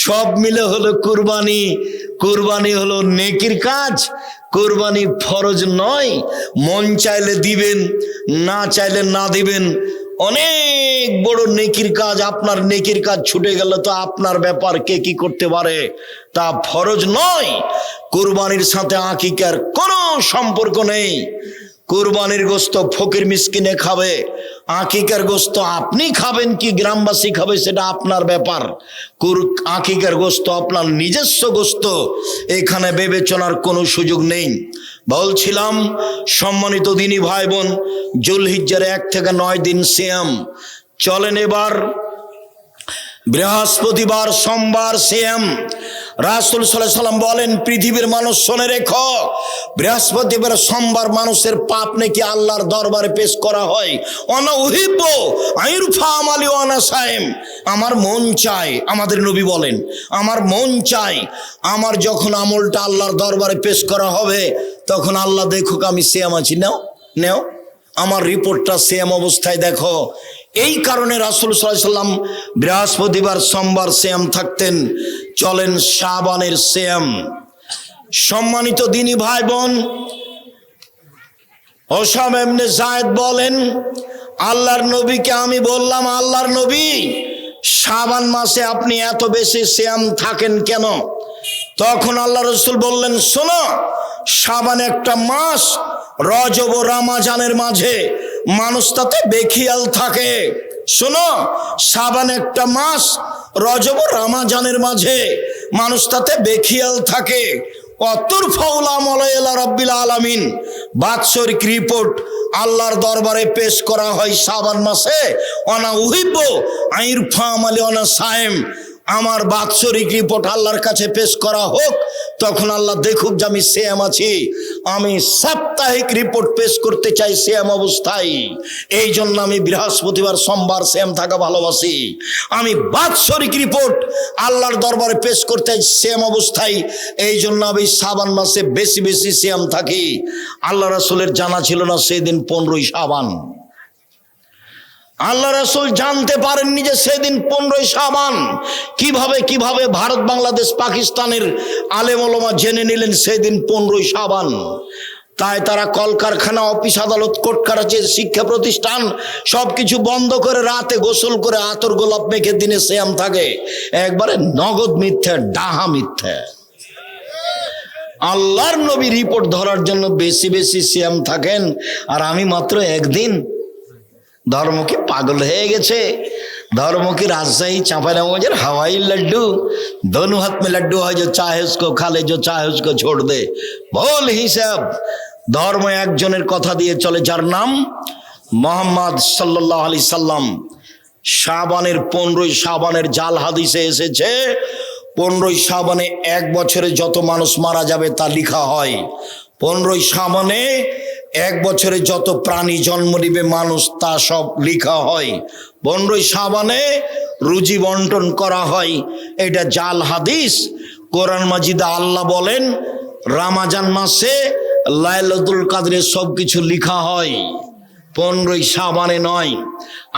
A: সব মিলে হলো কুরবানি। কুরবানি হলো নেকির কাজ। কুরবানি ফরজ নয়। মন চাইলে দিবেন, না চাইলে না দিবেন। অনেক বড় নেকির কাজ। আপনার নেকির কাজ ছুটে গেল তো আপনার ব্যাপার, কে কি করতে পারে, তা ফরজ নয়। কুরবানির সাথে আকিকার কোনো সম্পর্ক নেই। কুরবানির গোস্ত ফকির মিসকিনে খাবে, আকিকার গোস্ত আপনি খাবেন কি গ্রামবাসী খাবে সেটা আপনার ব্যাপার। আকিকার গোস্ত আপনার নিজস্ব গোস্ত, এখানে বিবেচনার কোনো সুযোগ নেই। বলছিলাম সম্মানিত দিনী ভাই বোন, জুলহিজ্জার 1 থেকে 9 দিন সিয়াম চলেন। এবার বৃহস্পতিবার, সোমবার সিয়াম। রাসূল সাল্লাল্লাহু আলাইহি সাল্লাম বলেন, পৃথিবীর মানুষ শুনে রেখো, বৃহস্পতিবার সোমবার মানুষের পাপ নাকি আল্লাহর দরবারে পেশ করা হয়। অনা উহিব্বু আইরফা আমালি ওয়ানা সাইম। আমার মন চায়, আমাদের নবী বলেন, আমার মন চায় আমার যখন আমলটা আল্লাহর দরবারে পেশ করা হবে, তখন আল্লাহ দেখুক আমি সিয়াম আছি। নেও আমার রিপোর্টটা সিয়াম অবস্থায় দেখো। এই কারণে রাসূল সাল্লাল্লাহু আলাইহি সাল্লাম বৃহস্পতিবার সোমবার সিয়াম থাকতেন। চলেন শাবানের সিয়াম। সম্মানিত দিনী ভাই বোন, ওসামা ইবনে যায়েদ বলেন, আল্লাহর নবীকে আমি বললাম, আল্লাহর নবী শাবান মাসে আপনি এত বেশি সিয়াম থাকেন কেন? তখন আল্লাহ রাসূল বললেন, শোনো, শাবান একটা মাস, রজব ও রমজানের মাঝে মানুষ তাতে বেখিয়াল থাকে। শোনো, শাবান একটা মাস, রজব ও রমজানের মাঝে মানুষ তাতে বেখিয়াল থাকে। অতুরফাউল আমল ইলা রাব্বিল আলামিন, বাৎসরিক রিপোর্ট আল্লাহর দরবারে পেশ করা হয় শাবান মাসে। অনা উহিব্বু আইরফা আমালি ওয়ানা সাইম, আমার বাৎসরিক রিপোর্ট আল্লাহর কাছে পেশ করা হোক, তখন আল্লাহ দেখুক যে আমি সিয়াম আছি। আমি সাপ্তাহিক রিপোর্ট পেশ করতে চাই সিয়াম অবস্থায়। এই জন্য আমি বৃহস্পতিবার সোমবার সিয়াম থাকা ভালোবাসি। আমি বাৎসরিক রিপোর্ট আল্লাহর দরবারে পেশ করতে চাই সিয়াম অবস্থায়। এই জন্য আমি শাবান মাসে বেশি বেশি সিয়াম থাকি। আল্লাহ রাসূলের জানা ছিল না সেদিন 15ই শাবান। আল্লাহ রাসূল জানতে পারেননি যে সেদিন 15ই শাবান। কিভাবে ভারত, বাংলাদেশ, পাকিস্তানের আলেম ওলামা জেনে নিলেন সেদিন 15ই শাবান? তাই তারা কলকারখানা, অফিস, আদালত, কোর্ট কাছারি, শিক্ষা প্রতিষ্ঠান সবকিছু বন্ধ করে রাতে গোসল করে আতর গোলাপ মেখে দিনে সিয়াম থাকে। একবারে নগদ মিথ্যা, ডাহা মিথ্যা। আল্লাহর নবী রিপোর্ট ধরার জন্য বেশি বেশি সিয়াম থাকেন, আর আমি মাত্র একদিন। ধর্ম কি পাগল হয়ে গেছে? धर्म की राजशाही चांपानेर हवाई लड्डू, दोनों हाथ में लड्डू है, जो चाहे उसको खा ले, जो चाहे उसको छोड़ दे। बोल हिसाब धर्म एक जনের কথা দিয়ে চলে, যার নাম মোহাম্মদ সাল্লাল্লাহু আলাইহি সাল্লাম। শাবানের 15 শাবানের জাল হাদিসে এসেছে 15 শাবানে এক বছরে যত মানুষ মারা যাবে তা লেখা হয়। 15 শাবানে এক বছরে যত প্রাণী জন্ম নিবে মানুষ তা সব লেখা হয়। 15 শাবানে রুজি বন্টন করা হয়। এটা জাল হাদিস। কোরআন মাজিদে আল্লাহ বলেন রমজান মাসে লাইলাতুল কদরে সবকিছু লেখা হয়, 15 শাবানে নয়।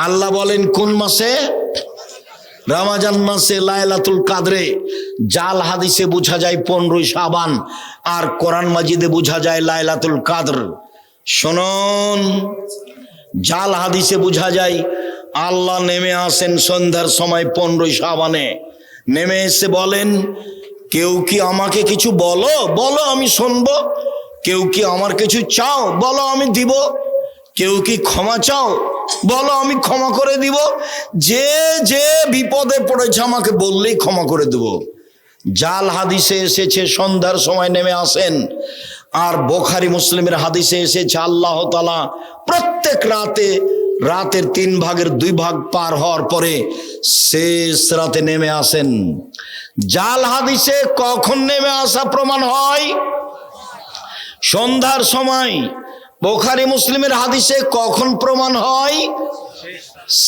A: আল্লাহ বলেন কোন মাসে? রমজান মাসে লাইলাতুল কদরে। জাল হাদিসে বোঝা যায় 15 শাবান, আর কোরআন মাজিদে বোঝা যায় লাইলাতুল কদর। শুনুন, জাল হাদিসে বোঝা যায় আল্লাহ নেমে আসেন সন্ধ্যার সময় 15 শাবানে। নেমে এসে বলেন, কেউ কি আমাকে কিছু বলো, বলো আমি শুনবো। কেউ কি আমার কিছু চাও, বলো আমি দিব। কেউ কি ক্ষমা চাও, বলো আমি ক্ষমা করে দিব। যে যে বিপদে পড়েছে আমাকে বললেই ক্ষমা করে দেব। জাল হাদিসে এসেছে সন্ধ্যার সময় নেমে আসেন, আর বুখারী মুসলিমের হাদিসে এসেছে আল্লাহ তাআলা প্রত্যেক রাতের 3 ভাগের 2 ভাগ পার হওয়ার পরে শেষ রাতে নেমে আসেন। জাল হাদিসে কখন নেমে আসা প্রমাণ হয়? সন্ধ্যার সময়। বুখারী মুসলিমের হাদিসে কখন প্রমাণ হয়?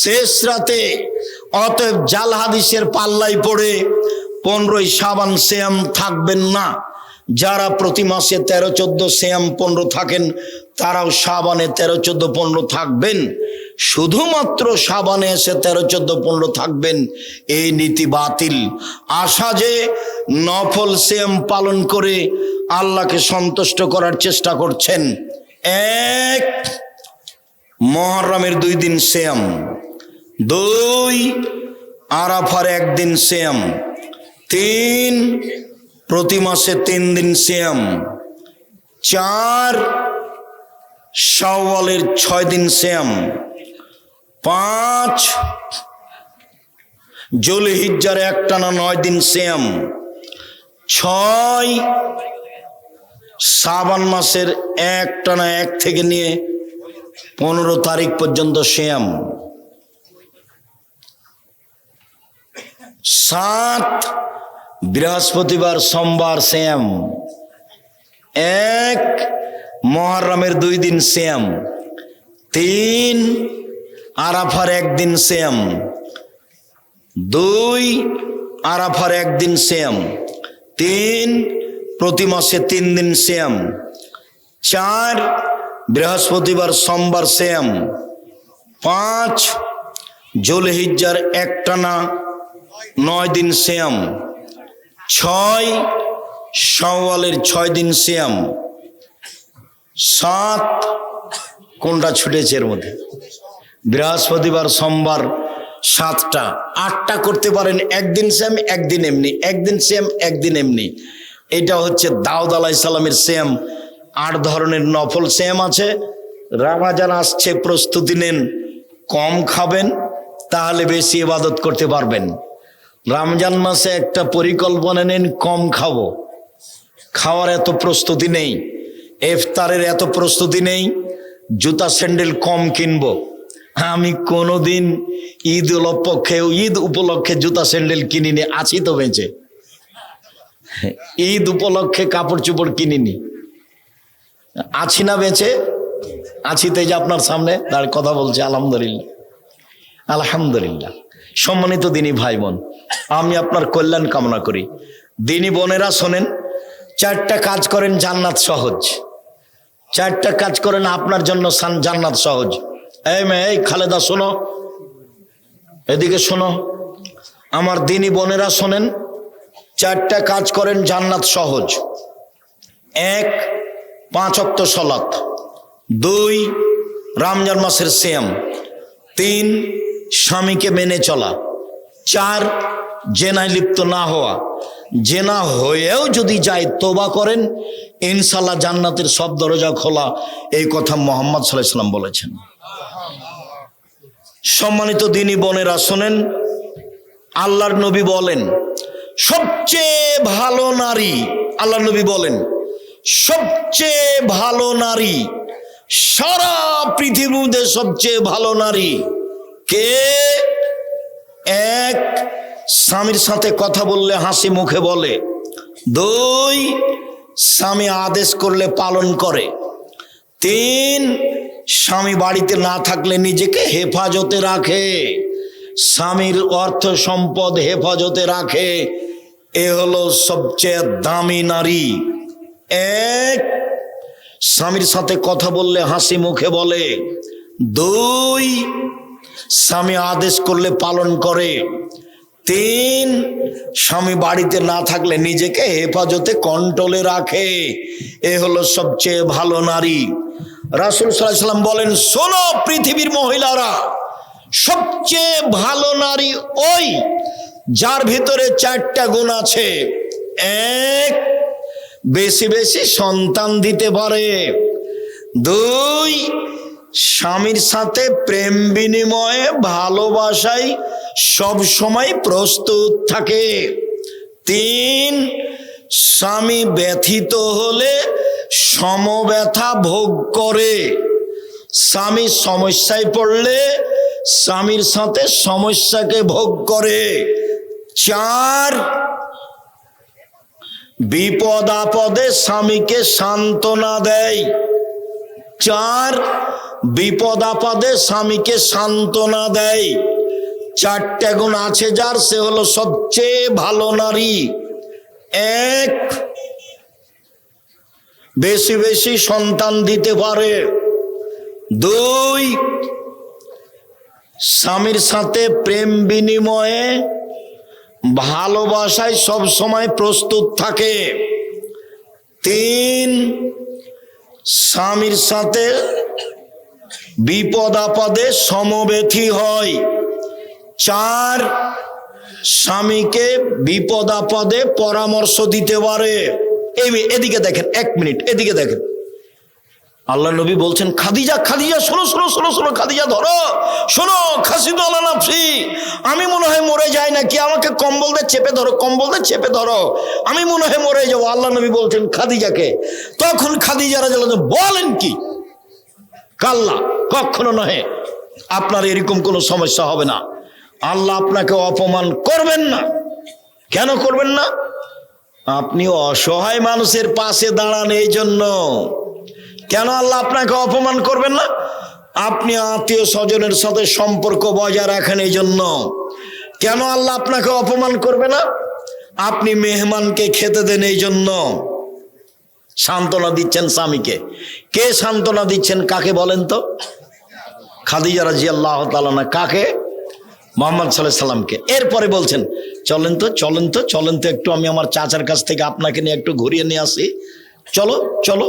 A: শেষ রাতে। অতএব জাল হাদিসের পাল্লাই পড়ে 15 শাবান সিয়াম থাকবেন না। যারা প্রতি মাসে 13-14 সিয়াম 15 থাকেন তারাও শাবানে 13-14-15 থাকবেন। শুধুমাত্র শাবানে এসে 13-14-15 থাকবেন, এই নীতি বাতিল। আশা যে নফল সিয়াম পালন করে আল্লাহকে সন্তুষ্ট করার চেষ্টা করছেন। 1 মুহররমের 2 দিন সিয়াম, 2 আরাফার 1 দিন সিয়াম, 3 প্রতি মাসে 3 দিন সিয়াম, 4 শাওয়ালের 6 দিন সিয়াম, 5 জুলহিজ্জার একটানা 9 দিন সিয়াম, 6 শাবান মাসের একটানা 1 থেকে নিয়ে 15 তারিখ পর্যন্ত সিয়াম, 7 বৃহস্পতিবার সোমবার সিয়াম, 1 মুহররমের 2 দিন সিয়াম, 3 আরাফার 1 দিন সিয়াম, 2 আরাফার 1 দিন সিয়াম, 3 প্রতি মাসে 3 দিন সিয়াম, 4 বৃহস্পতিবার সোমবার সিয়াম, 5 জুলহিজ্জার একটানা 9 দিন সিয়াম, 6 শাওয়ালের 6 দিন সিয়াম, 7 কোনটা ছুটেছে এর মধ্যে? বৃহস্পতিবার সোমবার 7টা, 8টা করতে পারেন। 1 দিন সিয়াম 1 দিন এমনি, 1 দিন সিয়াম 1 দিন এমনি। এটা হচ্ছে দাউদ আলাইহিস সালামের সিয়াম। 8 ধরনের নফল সিয়াম আছে। রমজান আসছে, প্রস্তুতি নেন, কম খাবেন তাহলে বেশি ইবাদত করতে পারবেন। রমজান মাসে একটা পরিকল্পনা নেন, কম খাবো। খাওয়ার এত প্রস্তুতি নেই, ইফতারের এত প্রস্তুতি নেই, জুতা স্যান্ডেল কম কিনবো। আমি কোনোদিন ঈদ উপলক্ষে জুতা স্যান্ডেল কিনিনি, আছি তো বেঁচে। ঈদ উপলক্ষে কাপড় চোপড় কিনিনি, আছি না বেঁচে? আছি তো, এই যে আপনার সামনে দাঁড়িয়ে কথা বলছে। আলহামদুলিল্লাহ, আলহামদুলিল্লাহ। সম্মানিত দিনী ভাই বোন, আমি আপনার কল্যাণ কামনা করি। দিনী বোনেরা শোনেন, 4টা কাজ করেন জান্নাত সহজ। 4টা কাজ করেন আপনার জন্য জান্নাত সহজ। এই খালেদা শোনো, এদিকে শোনো, আমার দিনী বোনেরা শোনেন, 4টা কাজ করেন জান্নাত সহজ। 1 5 ওয়াক্ত সালাত, 2 রমজান মাসের সিয়াম, 3 স্বামীকে মেনে চলা, 4 জেনায় লিপ্ত না হওয়া। জেনা হয়েও যদি যায় তওবা করেন, ইনশাআল্লাহ জান্নাতের সব দরজা খোলা। এই কথা মুহাম্মদ সাল্লাল্লাহু আলাইহি ওয়াসাল্লাম বলেছেন। সম্মানিত দিনী বোনেরা শোনেন, আল্লাহর নবী বলেন সবচেয়ে ভালো নারী, আল্লাহর নবী বলেন সবচেয়ে ভালো নারী, সারা পৃথিবীর মধ্যে সবচেয়ে ভালো নারী কে? এক, স্বামীর সাথে কথা বললে হাসি মুখে বলে। দুই, স্বামী আদেশ করলে পালন করে। তিন, স্বামী বাড়িতে না থাকলে নিজেকে হেফাজতে রাখে, স্বামীর অর্থ সম্পদ হেফাজতে রাখে। এ হলো সবচেয়ে দামি নারী। এক, স্বামীর সাথে কথা বললে হাসি মুখে বলে। দুই, স্বামী আদেশ করলে পালন করে। তিন, স্বামী বাড়িতে না থাকলে নিজেকে হেফাজতে কন্ট্রোলে রাখে। এ হলো সবচেয়ে ভালো নারী। রাসূল সাল্লাল্লাহু আলাইহি ওয়াসাল্লাম বলেন, শোনো পৃথিবীর মহিলারা, সবচেয়ে ভালো নারী ওই যার ভিতরে চারটা গুণ আছে। এক, বেশি বেশি সন্তান দিতে পারে। দুই, স্বামীর সাথে প্রেম বিনিময়ে ভালোবাসায় সব সময় প্রস্তুত থাকে। তিন, স্বামী ব্যথিত হলে সমব্যথা ভোগ করে, স্বামী সমস্যায় পড়লে স্বামীর সাথে সমস্যাকে ভোগ করে। চার, বিপদ আপদে স্বামীকে সান্ত্বনা দেয়। চার, বিপদ আপদে স্বামীকে সান্ত্বনা দেয়। চারটে গুণ আছে যার, সে হলো সবচেয়ে ভালো নারী। এক, বেশি বেশি সন্তান দিতে পারে। দুই, স্বামীর সাথে প্রেম বিনিময়ে ভালোবাসায় সব সময় প্রস্তুত থাকে। তিন, স্বামীর সাথে বিপদ আপদে সমব্যথী হয়। চার, স্বামীকে বিপদ আপদে পরামর্শ দিতে পারে। এদিকে দেখেন, এক মিনিট এদিকে দেখেন। আল্লাহ নবী বলছেন, খাদিজা খাদিজা শোনো শোনো শোনো শোনো, খাদিজা ধরো, শোনো, খাসিদু আলা নাফসি, আমি মনে হয় মরে যাই নাকি, আমাকে কম্বল দিয়ে চেপে ধরো, কম্বল দিয়ে চেপে ধরো, আমি মনে হয় মরে যাবো। আল্লাহ নবী বলছেন খাদিজাকে। তখন খাদিজা রাদিয়াল্লাহু আনহা বলেন কি, কাল্লা, কখনো নহে, আপনার এরকম কোনো সমস্যা হবে না, আল্লাহ আপনাকে অপমান করবেন না। কেন করবেন না? আপনি অসহায় মানুষের পাশে দাঁড়ান, এই জন্য। কেন আল্লাহ আপনাকে অপমান করবেন না? আপনি আত্মীয় স্বজনের সাথে সম্পর্ক বজায় রাখেন, এই জন্য। কেন আল্লাহ আপনাকে অপমান করবে না? আপনি মেহমানকে খেতে দেন, এই জন্য। সান্ত্বনা দিচ্ছেন স্বামীকে। কে সান্ত্বনা দিচ্ছেন? কাকে বলেন তো? খাদিজা রাদিয়াল্লাহু তাআলা না, কাকে? মুহাম্মদ সাল্লাল্লাহু আলাইহি সাল্লামকে। এরপরে বলছেন, চলেন তো চলেন তো চলেন তো একটু আমি আমার চাচার কাছ থেকে আপনাকে নিয়ে একটু ঘুরিয়ে নিয়ে আসি, চলো চলো।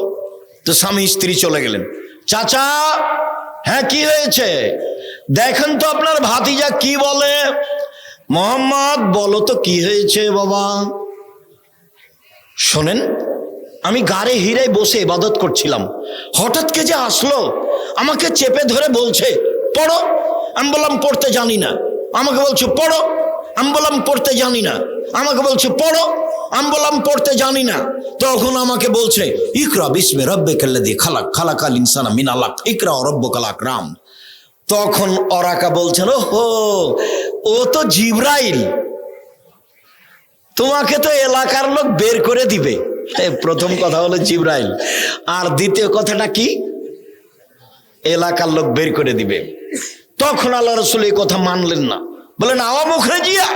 A: তো স্বামী স্ত্রী চলে গেলেন। চাচা, হ্যাঁ কি হয়েছে? দেখেন তো আপনার ভাতিজা কি বলে। মোহাম্মদ, বলো তো কি হয়েছে বাবা। শোনেন, আমি গাড়ে হিরায় বসে ইবাদত করছিলাম, হঠাৎ কে যে আসলো, আমাকে চেপে ধরে বলছে পড়ো। আমি বললাম পড়তে জানি না। আমাকে বলছে পড়ো। আমি বললাম পড়তে জানি না। আমাকে বলছে পড়ো। আমি বললাম পড়তে জানি না। তখন আমাকে বলছে ইকরা বিসমি রাব্বিকাল্লাযী খালাক, খালাকাল ইনসানা মিন আলাক, ইকরা ওয়া রাব্বুকাল আকরাম। তখন ওরাকা বলছেন, ওহো, ও তো জিবরাইল, তোমাকে তো এলাকার লোক বের করে দিবে। প্রথম কথা হলো জিবরাইল, আর দ্বিতীয় কথাটা কি? এলাকার লোক বের করে দিবে। তখন আল্লাহ রাসূল এই কথা মানলেন না, বলেন আওয়া মুখরেজিয়া,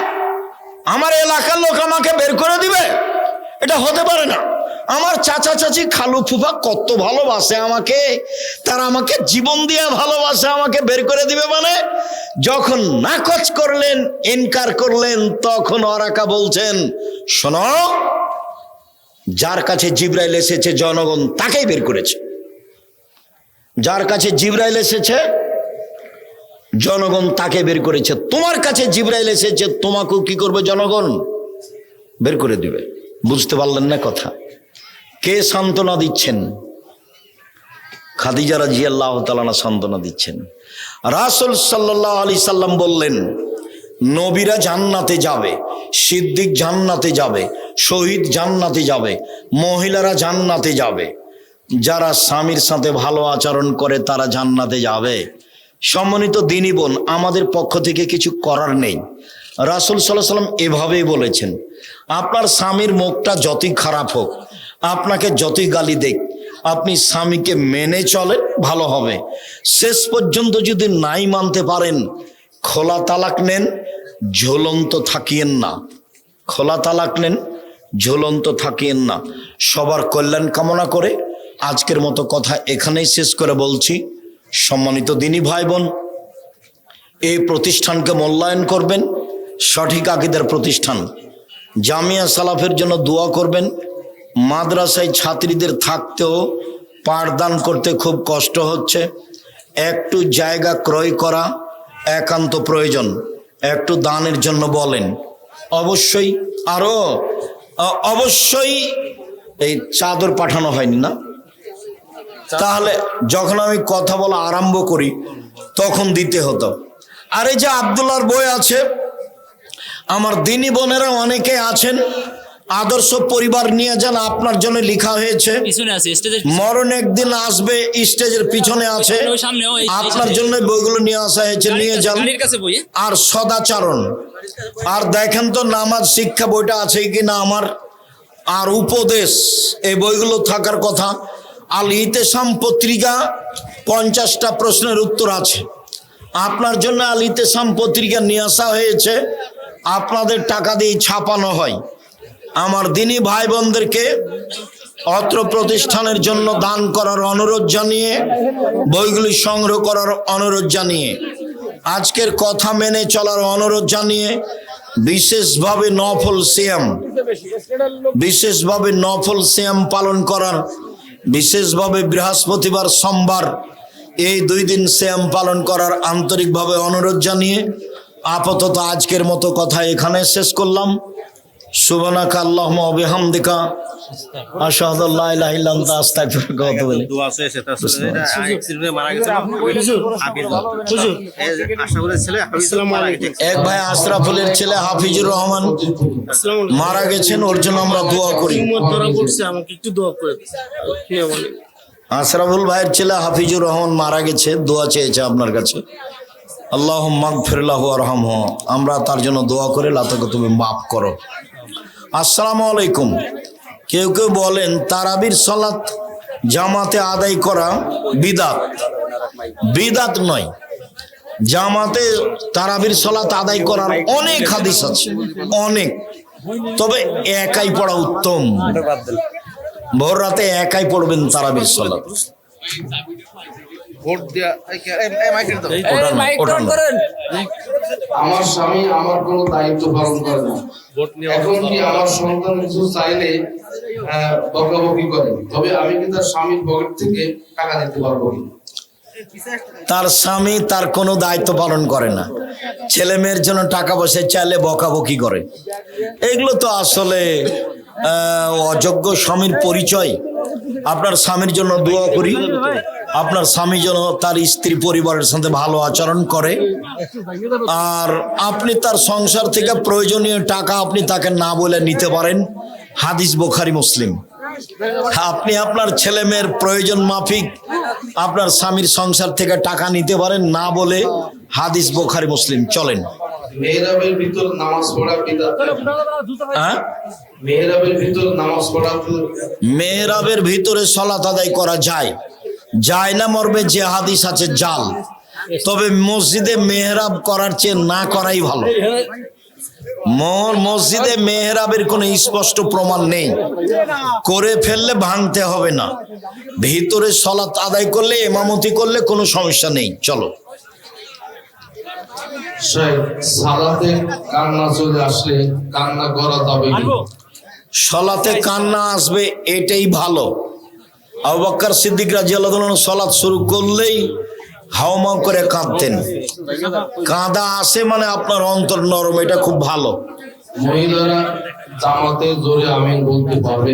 A: আমার এলাকার লোক আমাকে বের করে দিবে? এটা হতে পারে না। আমার চাচা চাচি খালু ফুফা কত ভালোবাসে আমাকে, তারা আমাকে জীবন দিয়ে ভালোবাসে, আমাকে বের করে দিবে মানে? যখন নাকচ করলেন, ইনকার করলেন, তখন ওরাকা বলছেন, শোনো, যার কাছে জিবরাইল এসেছে জনগণ তাকেই বের করেছে। যার কাছে জিবরাইল এসেছে জনগণ তাকে বের করেছে। তোমার কাছে জিবরাইল এসেছে, তোমাকেও কি করবে? জনগণ বের করে দিবে। বুঝতে পারলেন না কথা? কে সান্ত্বনা দিচ্ছেন? খাদিজা রাদিয়াল্লাহু তাআলা সান্ত্বনা দিচ্ছেন। রাসূল সাল্লাল্লাহু আলাইহি সাল্লাম বললেন, নবীরা জান্নাতে যাবে, সিদ্দিক জান্নাতে যাবে, শহীদ জান্নাতে যাবে, মহিলারা জান্নাতে যাবে, যারা স্বামীর সাথে ভালো আচরণ করে তারা জান্নাতে যাবে। সম্মানিত দিনী বোন, আমাদের পক্ষ থেকে কিছু করার নেই। রাসূল সাল্লাল্লাহু আলাইহি সাল্লাম এভাবেই বলেছেন, আপনার স্বামীর মুখটা যতই খারাপ হোক, আপনাকে যতই গালি দেখ, আপনি স্বামীকে মেনে চলেন, ভালো হবে। শেষ পর্যন্ত যদি নাই মানতে পারেন, খোলা তালাক নেন, ঝুলন্ত থাকিয়েন না। খোলা তালাক নেন, ঝুলন্ত থাকিয়েন না। সবার কল্যাণ কামনা করে আজকের মতো কথা এখানেই শেষ করে বলছি, সম্মানিত দিনী ভাই বোন, এই প্রতিষ্ঠানকে মূল্যায়ন করবেন, সঠিক আকীদার প্রতিষ্ঠান। জামিয়া সালাফের জন্য দোয়া করবেন। মাদ্রাসায় ছাত্রীদের থাকতেও পাঠদান করতে খুব কষ্ট হচ্ছে, একটু জায়গা ক্রয় করা একান্ত প্রয়োজন, একটু দানের জন্য বলেন। অবশ্যই আরো অবশ্যই এই চাদর পাঠানো হয়নি না, তাহলে যখন আমি কথা বলা আরম্ভ করি তখন দিতে হতো। আর এই যে আব্দুল্লাহর বই আছে, আমার দিনী বোনেরা অনেকে আছেন, আদর্শ পরিবার নিয়ে যান, আপনার জন্য লেখা হয়েছে। মরণ একদিন আসবে, স্টেজের পিছনে আছে, আপনার জন্য বইগুলো নিয়ে আসা হয়েছে, নিয়ে যান। আর সদাচরণ, আর দেখেন তো নামাজ শিক্ষা বইটা আছে কিনা আমার, আর উপদেশ, এই বইগুলো থাকার কথা। আল ইতেসাম পত্রিকা 50টা প্রশ্নের উত্তর আছে, আপনার জন্য আল ইতেসাম পত্রিকা নিয়ে আসা হয়েছে, আপনাদের টাকা দিয়ে ছাপানো হয়। আমার দিনী ভাই বোনদেরকে অত্র প্রতিষ্ঠানের জন্য দান করার অনুরোধ জানিয়ে, বইগুলি সংগ্রহ করার অনুরোধ জানিয়ে, আজকের কথা মেনে চলার অনুরোধ জানিয়ে, বিশেষভাবে নফল সিয়াম পালন করার, বিশেষভাবে বৃহস্পতিবার সোমবার এই 2 দিন সিয়াম পালন করার আন্তরিকভাবে অনুরোধ জানিয়ে আপাতত আজকের মতো কথা এখানে শেষ করলাম। সুবহানাকা আল্লাহুম্মা ওয়া বিহামদিকা আশহাদু আল্লা ইলাহা ইল্লা আনতা আস্তাগফিরুকা ওয়া আতুবু ইলাইক। দোয়া আছে সেটা আসলে মারা গেছে আশরাফুলের ছেলে এক ভাই আশরাফুলের ছেলে হাফিজুর রহমান মারা গেছেন, ওর জন্য আমরা দোয়া করি। আমাকে একটু দোয়া করে দিন। আশরাফুল ভাইয়ের ছেলে হাফিজুর রহমান মারা গেছে, দোয়া চেয়েছে আপনার কাছে। আল্লাহুম্মা গফির লাহু ওয়ারহামহু, আমরা তার জন্য দোয়া করে, আল্লাহ তাকে তুমি মাফ করো। আসসালামু আলাইকুম। কেউ কেউ বলেন তারাবির সালাত জামাতে আদায় করা বিদআত। বিদআত নয়, জামাতে তারাবির সালাত আদায় করার অনেক হাদিস আছে, অনেক। তবে একাই পড়া উত্তম। ভোর রাতে একাই পড়বেন তারাবির সালাত।
B: আমার স্বামী আমার কোনো দায়িত্ব পালন করে না, এখন কি আমার সন্তান কিছু চাইলে বকাবকি করে, তবে আমি কি তার স্বামীর পকেট থেকে টাকা দিতে পারবো কি?
A: তার স্বামী তার কোনো দায়িত্ব পালন করে না, ছেলে মেয়ের জন্য টাকা পয়সা চাইলে বকাবকি করে, এগুলো তো আসলে অযোগ্য স্বামীর পরিচয়। আপনার স্বামীর জন্য দোয়া করি, আপনার স্বামী যেন তার স্ত্রী পরিবারের সাথে ভালো আচরণ করে, আর আপনি তার সংসার থেকে প্রয়োজনীয় টাকা আপনি তাকে না বলে নিতে পারেন। হাদিস বুখারী মুসলিম। আপনি আপনার ছেলে মেয়ের প্রয়োজন মাফিক আপনার স্বামীর সংসার থেকে টাকা নিতে পারেন না বলে, হাদিস বুখারী মুসলিম। চলেন।
B: মেহরাবের ভিতর নামাজ পড়া বিদআত। হ্যাঁ, মেহরাবের ভিতর নামাজ পড়া,
A: মেহরাবের ভিতরে সালাত আদায় করা যায়, যায় না মর্মে যে হাদিস আছে জাল। তবে মসজিদে মেহরাব করার চেয়ে না করাই ভালো। মসজিদে মেহরাবের কোনো স্পষ্ট প্রমাণ নেই, করে ফেললে ভাঙতে হবে না। ভিতরে সালাত আদায় করলে, ইমামতি করলে কোনো সমস্যা নেই। চলো।
B: সালাতে কান্না চলে আসলে কান্না করা যাবে কি?
A: সালাতে কান্না আসবে এটাই ভালো। আবু বকর সিদ্দিক রাদিয়াল্লাহু আনহু সালাত শুরু করলেই হাওমাও করে কাঁদতেন। কাঁদা আসে মানে আপনার অন্তর নরম, এটা খুব ভালো।
B: মহিলারা জামাতে জোরে আমিন বলতে পারবে?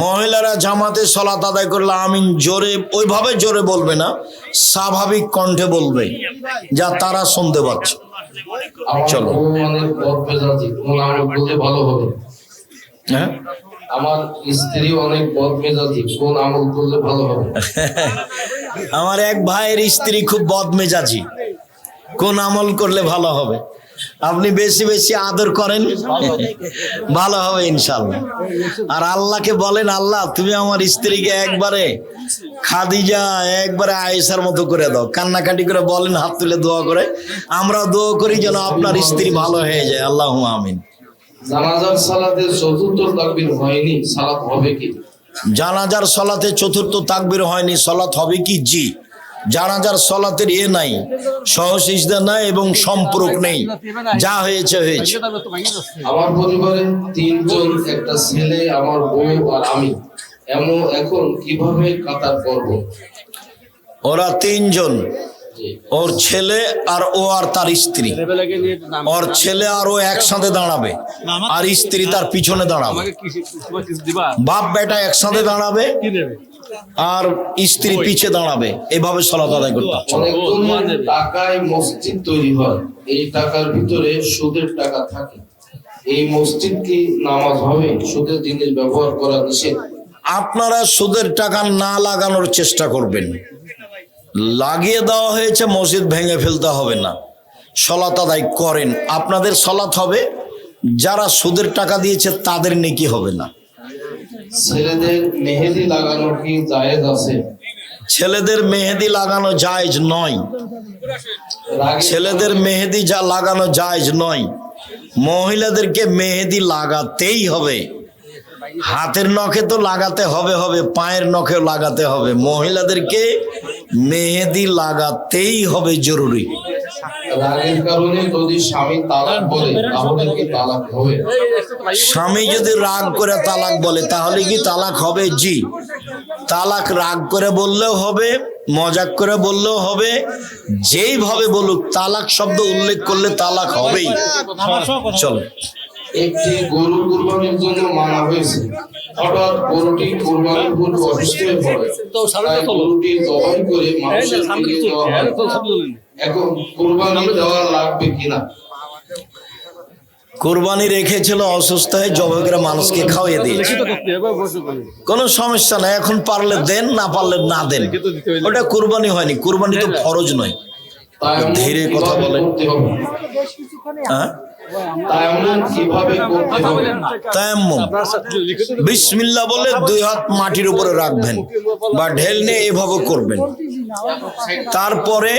A: মহিলারা জামাতে সালাত আদায় করলে আমিন জোরে, ওইভাবে জোরে বলবে না, স্বাভাবিক কণ্ঠে বলবে যা তারা শুনতে পাচ্ছে।
B: আমার
A: চলো।
B: বউ অনেক বদমেজাজি, কোন আমল করলে ভালো হবে?
A: হ্যাঁ,
B: আমার স্ত্রী অনেক বদমেজাজি, কোন আমল করলে ভালো হবে?
A: আমার এক ভাইয়ের স্ত্রী খুব বদমেজাজি, কোন আমল করলে ভালো হবে? আপনি বেশি বেশি আদর করেন, ভালো হবে ইনশাল্লাহ। আর আল্লাহকে বলেন, আল্লাহ তুমি আমার স্ত্রীকে একবারে খাদিজা, একবারে আয়েশার মতো করে দাও। কান্নাকাটি করে বলেন, হাত তুলে দোয়া করে। আমরা দোয়া করি যেন আপনার স্ত্রী ভালো হয়ে যায়। আল্লাহুম্মা আমিন।
B: জানাজার সালাতে চতুর্থ তাকবীর হয়নি, সালাত হবে কি?
A: জানাজার সলাতে চতুর্থ তাকবীর হয়নি, সলাত হবে কি? জি। জানাজার সলাতের নাই, সহসিজদা নাই এবং সম্পর্ক নেই, যা হয়েছে হয়েছে।
B: আমার পরিবারে 3 জন, একটা ছেলে, আমার বউ আর আমি। এখন কিভাবে কাতার করব?
A: ওরা 3 জন, ওর ছেলে আর ও আর তার স্ত্রী। ওর ছেলে আর ও একসাথে দাঁড়াবে, আর স্ত্রী তার পিছনে দাঁড়াবে। বাপ বেটা একসাথে দাঁড়াবে আর স্ত্রী পিছে দাঁড়াবে, এভাবে সালাত আদায় করতে হবে।
B: অনেক টাকায় মসজিদ তৈরি হয়, এই টাকার ভিতরে সুদের টাকা থাকে, এই মসজিদ কি নামাজ হবে? সুদের জিনিস ব্যবহার করা নিষেধ।
A: আপনারা সুদের টাকা না লাগানোর চেষ্টা করবেন। লাগিয়ে দেওয়া হয়েছে, মসজিদ ভেঙে ফেলতে হবে না, সালাত আদায় করেন। আপনাদের সালাত হবে, যারা সুদের টাকা দিয়েছে তাদের নেকি হবে না।
B: ছেলেদের মেহেদি লাগানো কি জায়েজ আছে?
A: ছেলেদের মেহেদি লাগানো জায়েজ নয়। ছেলেদের মেহেদি যা লাগানো জায়েজ নয়। মহিলাদেরকে মেহেদি লাগাতেই হবে। হাতের নখে তো লাগাতে হবে, পায়ের নখেও লাগাতে হবে। মহিলাদেরকে মেহেদি লাগাতেই হবে, জরুরি।
B: রাগের কারণে যদি স্বামী তালাক বলে তাহলে কি তালাক হবে?
A: স্বামী যদি রাগ করে তালাক বলে তাহলে কি তালাক হবে? জি। তালাক রাগ করে বললেও হবে, মজাক করে বললেও হবে, যেইভাবে বলুক, তালাক শব্দ উল্লেখ করলে তালাক হবেই। চলো।
B: একটি গরু কুরবানির জন্য মানা হয়েছে, হঠাৎ গরুটি কুরবানির পূর্বে অসুস্থ হয়ে পড়ে, তাই গরুটি জবাই করে মানুষের দিকে দেওয়া হয়। এখন কুরবানি দেওয়া লাগবে কিনা?
A: কুরবানি রেখেছিল, অসুস্থ হয়ে জবাই করে মানুষকে খাওয়িয়ে দিয়েছে, কোনো সমস্যা নাই। এখন পারলে দেন, না পারলে না দেন, ওটা কুরবানি হয়নি। কুরবানি তো ফরজ নয়। ধীরে কথা বলেন। হ্যাঁ,
B: তায়াম্মুম কিভাবে করতে হবে?
A: তায়াম্মুম বিসমিল্লাহ বলে 2 হাত মাটির উপরে রাখবেন বা ঢেল নিয়ে এভাবে করবেন। তারপরে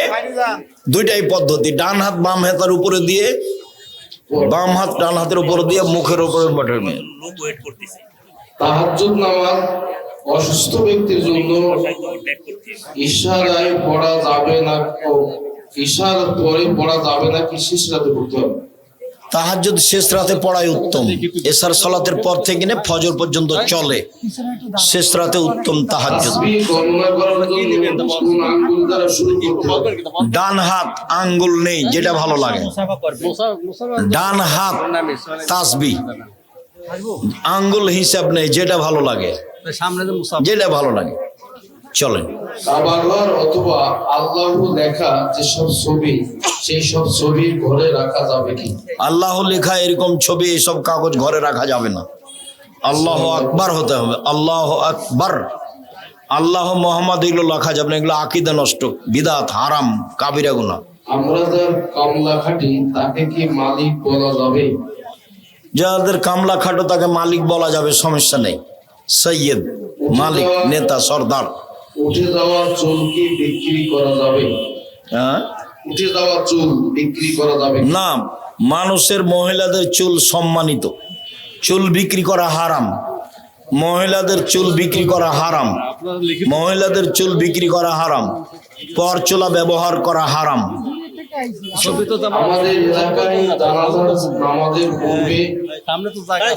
A: 2টাই পদ্ধতি, ডান হাত বাম হাতের উপরে দিয়ে, বাম হাত ডান হাতের উপরে দিয়ে মুখের উপরে বসাবেন।
B: তাহাজ্জুদ নামাজ অসুস্থ ব্যক্তির জন্য ইশারায় পড়া যাবে না, ইশার পরে পড়া যাবে না কি শেষ রাতে পড়তে হবে?
A: তাহাজ্জুদ শেষ রাতে পড়াই উত্তম। এশার সালাতের পর থেকে নিয়ে ফজর পর্যন্ত চলে, শেষ রাতে উত্তম তাহাজ্জুদ।
B: তাসবিহ গণনা করার জন্য কোন আঙ্গুল দ্বারা শুরু করতে হবে?
A: ডান হাত আঙ্গুল নেই, যেটা ভালো লাগে। ডান হাত তাসবিহ, আঙ্গুল হিসাব নেই, যেটা ভালো লাগে, যেটা ভালো লাগে। চলেন।
B: কাবার অথবা আল্লাহ লেখা যেসব ছবি, সেই সব ছবি ঘরে রাখা যাবে কি?
A: আল্লাহ লেখা এরকম ছবি, এসব কাগজ ঘরে রাখা যাবে না। আল্লাহ আকবার হতে হবে, আল্লাহ আকবার। আল্লাহ মোহাম্মদ এগুলো লেখা যাবে না, এগুলো আকীদা নষ্ট, বিদআত, হারাম, কাবিরা গুনাহ।
B: আমরা যার কামলা খাটি তাকে কি মালিক বলা যাবে?
A: যাদের কামলা খাটো তাকে মালিক বলা যাবে, সমস্যা নেই। সৈয়দ, মালিক, নেতা, সর্দার।
B: উঠে যাওয়া চুল কি বিক্রি করা যাবে?
A: হ্যাঁ,
B: উঠে যাওয়া চুল বিক্রি করা যাবে?
A: না, মানুষের মহিলাদের চুল সম্মানিত, চুল বিক্রি করা হারাম। মহিলাদের চুল বিক্রি করা হারাম, মহিলাদের চুল বিক্রি করা হারাম, পরচুলা ব্যবহার করা হারাম।
B: আমাদের এলাকায় জানাজার নামাজের পূর্বে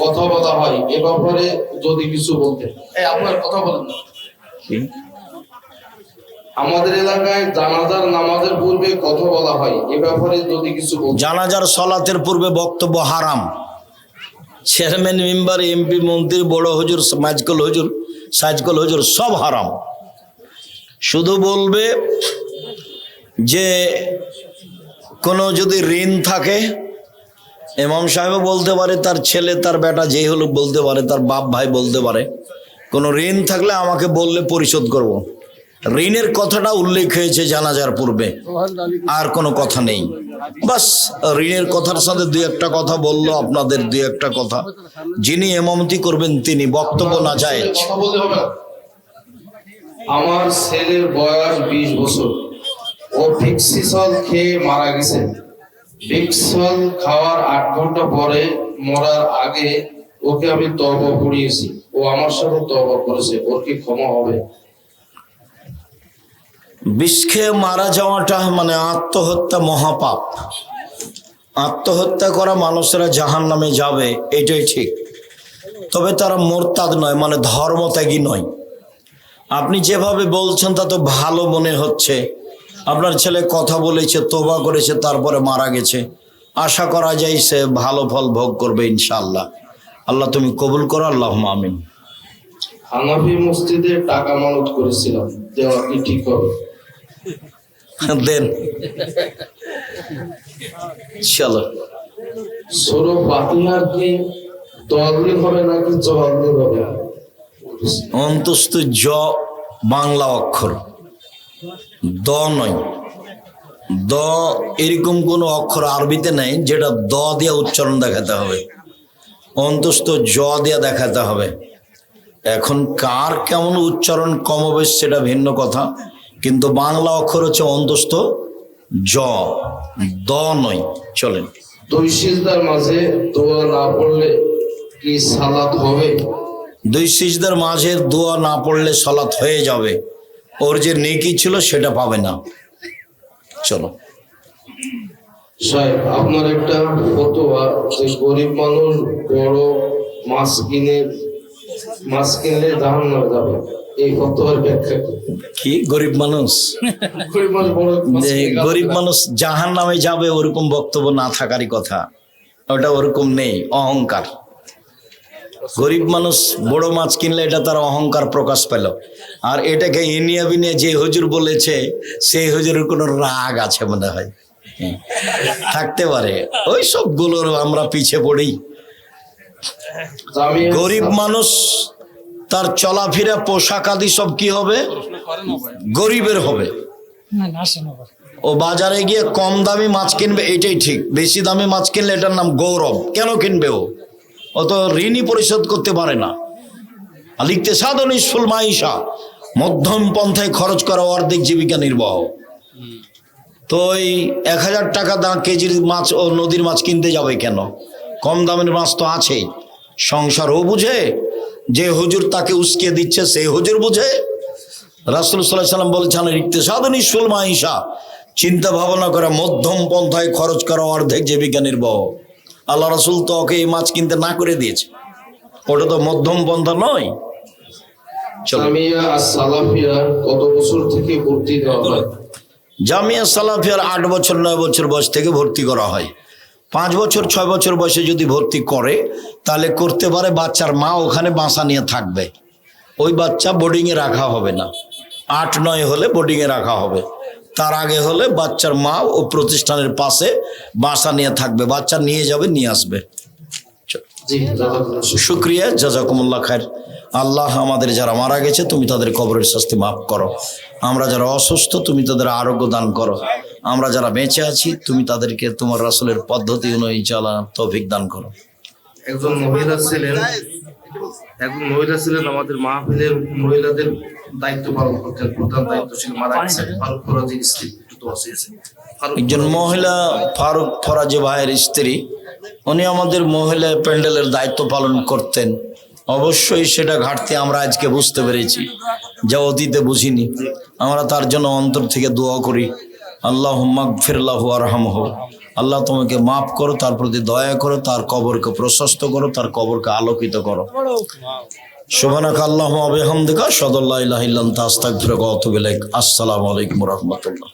B: কথা বলা হয়, এ ব্যাপারে যদি কিছু বলতেন। আপনার কথা বলেন না। আমাদের এলাকায় জানাজার নামাজের পূর্বে কথা বলা হয়, এ ব্যাপারে যদি কিছু বলতেন।
A: জানাজার সালাতের পূর্বে বক্তব্য হারাম। চেয়ারম্যান, মেম্বার, এমপি, মন্ত্রী, বড় হুজুর, মাইজকল হুজুর, সাইজকল হুজুর সব হারাম। শুধু বলবে যে কোনো যদি ঋণ থাকে, ইমাম সাহেবও বলতে পারে, তার ছেলে, তার বেটা যেই হলো বলতে পারে, তার বাপ ভাই বলতে পারে, কোনো ঋণ থাকলে আমাকে বললে পরিশোধ করব। ঋণের কথাটা উল্লেখ হয়েছে জানাজার পূর্বে, আর কোনো কথা নেই। বাস ঋণের কথার সাথে দুই একটা কথা বললো, আপনাদের দুই একটা কথা। যিনি ইমামতি করবেন তিনি, বক্তব্য না যায়।
B: কথা বলতে হবে না। আমার ছেলের বয়স 20 বছর, ও ভিক্সিসল খেয়ে মারা গেছে। ভিক্সিসল খাওয়ার 8 ঘন্টা পরে মরার আগে ওকে আমি তওবা পড়িয়েছি, ও আমার সাথে তওবা করেছে, ওর কি ক্ষমা হবে?
A: বিষ খেয়ে মারা যাওয়াটা মানে আত্মহত্যা, মহাপাপ। আত্মহত্যা করা মানুষেরা জাহান্নামে যাবে, এটাই ঠিক। তবে তারা মোরতাদ নয়, মানে ধর্মত্যাগী নয়। আপনি যেভাবে বলছেন তা তো ভালো মনে হচ্ছে। আপনার ছেলে কথা বলেছে, তওবা করেছে, তারপরে মারা গেছে। আশা করা যায় সে ভালো ফল ভোগ করবে ইনশাআল্লাহ। আল্লাহ তুমি কবুল করো, আল্লাহুম্মা আমিন।
B: হানাফি মসজিদে টাকা মানত করেছিলাম, দেওয়া কি ঠিক হবে?
A: দেন, চলো।
B: সূরা ফাতিহা কি তাওয়াজ্জুহ হবে নাকি জওয়াজ্জুহ হবে?
A: অন্তস্থ জ বাংলা অক্ষর, দ নয়। দ এরকম কোন অক্ষর আরবিতে নেই যেটা দ দিয়ে উচ্চারণ দেখাতে হবে, অন্তস্থ জ দিয়ে দেখাতে হবে। এখন কার কেমন উচ্চারণ কমবেশ সেটা ভিন্ন কথা, কিন্তু বাংলা অক্ষর হচ্ছে অন্তস্থ জ, দ নয়। চলেন।
B: 2 সিজদার মাঝে দোয়া না পড়লে কি সালাত হবে?
A: 2 সিজদার মাঝে দোয়া না পড়লে সালাত হয়ে যাবে, ওর যে নেকি ছিল সেটা পাবে না। চলো।
B: সাহেব, আপনার একটা ফতোয়া যে গরিব মানুষ বড় মাছ কিনলে জাহান্নামে যাবে, এই ফতোয়ার ব্যাখ্যা কি?
A: কি গরিব মানুষ?
B: গরিব মানুষ বড় মাছ
A: যে
B: কিনে
A: গরিব মানুষ জাহান্নামে যাবে ওরকম বক্তব্য না থাকারই কথা, ওটা ওরকম নেই, অহংকার। গরিব মানুষ বড় মাছ কিনলে এটা তার অহংকার প্রকাশ পেল। আর এটাকে ইনিয়া বিনিয়া যে হুজুর বলেছে সেই হুজুরের কোনো রাগ আছে মনে হয়, থাকতে পারে। ওই সবগুলোর আমরা পিছে পড়ি।
B: জামিয়া
A: গরিব মানুষ তার চলাফেরা, পোশাক আদি সব কি হবে? গরিবের হবে। ও বাজারে গিয়ে কম দামি মাছ কিনবে, এটাই ঠিক। বেশি দামি মাছ কিনলে এটার নাম গৌরব। কেন কিনবে ও তো ঋণই পরিশোধ করতে পারে না। লিখতে সাধন ইসফুল মাইশা, মধ্যম পন্থায় খরচ করা অর্ধেক জীবিকা নির্বাহ। তো ওই 1000 টাকা দাম কেজির মাছ ও নদীর মাছ কিনতে যাবে কেন? কম দামের মাছ তো আছেই। সংসারও বুঝে, যে হুজুর তাকে উস্কিয়ে দিচ্ছে সেই হুজুর বুঝে। রাসূল সাল্লাল্লাহু আলাইহি ওয়াসাল্লাম বলেছেন ইকতিসাদ নিসফুল মাইশা, চিন্তা ভাবনা করে মধ্যম পন্থায় খরচ করা অর্ধেক জীবিকা নির্বাহ। আল্লাহ রাসূল তো ওকে এই মাছ কিনতে না করে দিয়েছে, ওটা তো মধ্যম পন্থা নয়।
B: জামিয়া সালাফিয়া কত বছর থেকে ভর্তি দেওয়া হয়?
A: জামিয়া সালাফিয়ার 8 বছর 9 বছর বয়স থেকে ভর্তি করা হয়। 5 বছর 6 বছর বয়সে যদি ভর্তি করে তাহলে করতে পারে, বাচ্চার মা ওখানে বাসা নিয়ে থাকবে। ওই বাচ্চা বোর্ডিংয়ে রাখা হবে না। 8-9 হলে বোর্ডিংয়ে রাখা হবে, তার আগে হলে বাচ্চার মা ও প্রতিষ্ঠানের পাশে বাসা নিয়ে থাকবে, বাচ্চা নিয়ে যাবে, নিয়ে আসবে।
B: জি, জাযাকাল্লাহ।
A: শুক্রিয়া, জাযাকুমুল্লাহ খায়ের। আল্লাহ আমাদের যারা মারা গেছে তুমি তাদের কবরের শাস্তি মাফ করো। আমরা যারা অসুস্থ তুমি তাদের আরোগ্য দান করো। আমরা যারা বেঁচে আছি তুমি তাদেরকে তোমার রাসূলের পদ্ধতি অনুযায়ী চলার তৌফিক দান করো।
B: একজন মহিলা ছিলেন আমাদের মাহফিলের মহিলাদের দায়িত্ব পালন করতেন, প্রধান দায়িত্বশীল, মারা গেছেন। ফারুক ফরাজির স্ত্রী, একটু দোয়া চেয়েছেন।
A: একজন মহিলা ফারুক ফরাজি ভাইয়ের স্ত্রী, উনি আমাদের মহিলা প্যান্ডেলের দায়িত্ব পালন করতেন। অবশ্যই সেটা ঘাটতি আমরা আজকে বুঝতে পেরেছি, যা অতীতে বুঝিনি। আমরা তার জন্য অন্তর থেকে দোয়া করি, আল্লাহুম্মা গফির লাহু ওয়ারহামহু, আল্লাহ তোমাকে মাফ করো, তার প্রতি দয়া করো, তার কবরকে প্রশস্ত করো, তার কবরকে আলোকিত করো। সুবহানাকা আল্লাহুম্মা ওয়া বিহামদিকা আশহাদু আল্লা ইলাহা ইল্লা আনতা আস্তাগফিরুকা ওয়া আতুবু ইলাইক। আসসালামু আলাইকুম ওয়া রাহমাতুল্লাহ।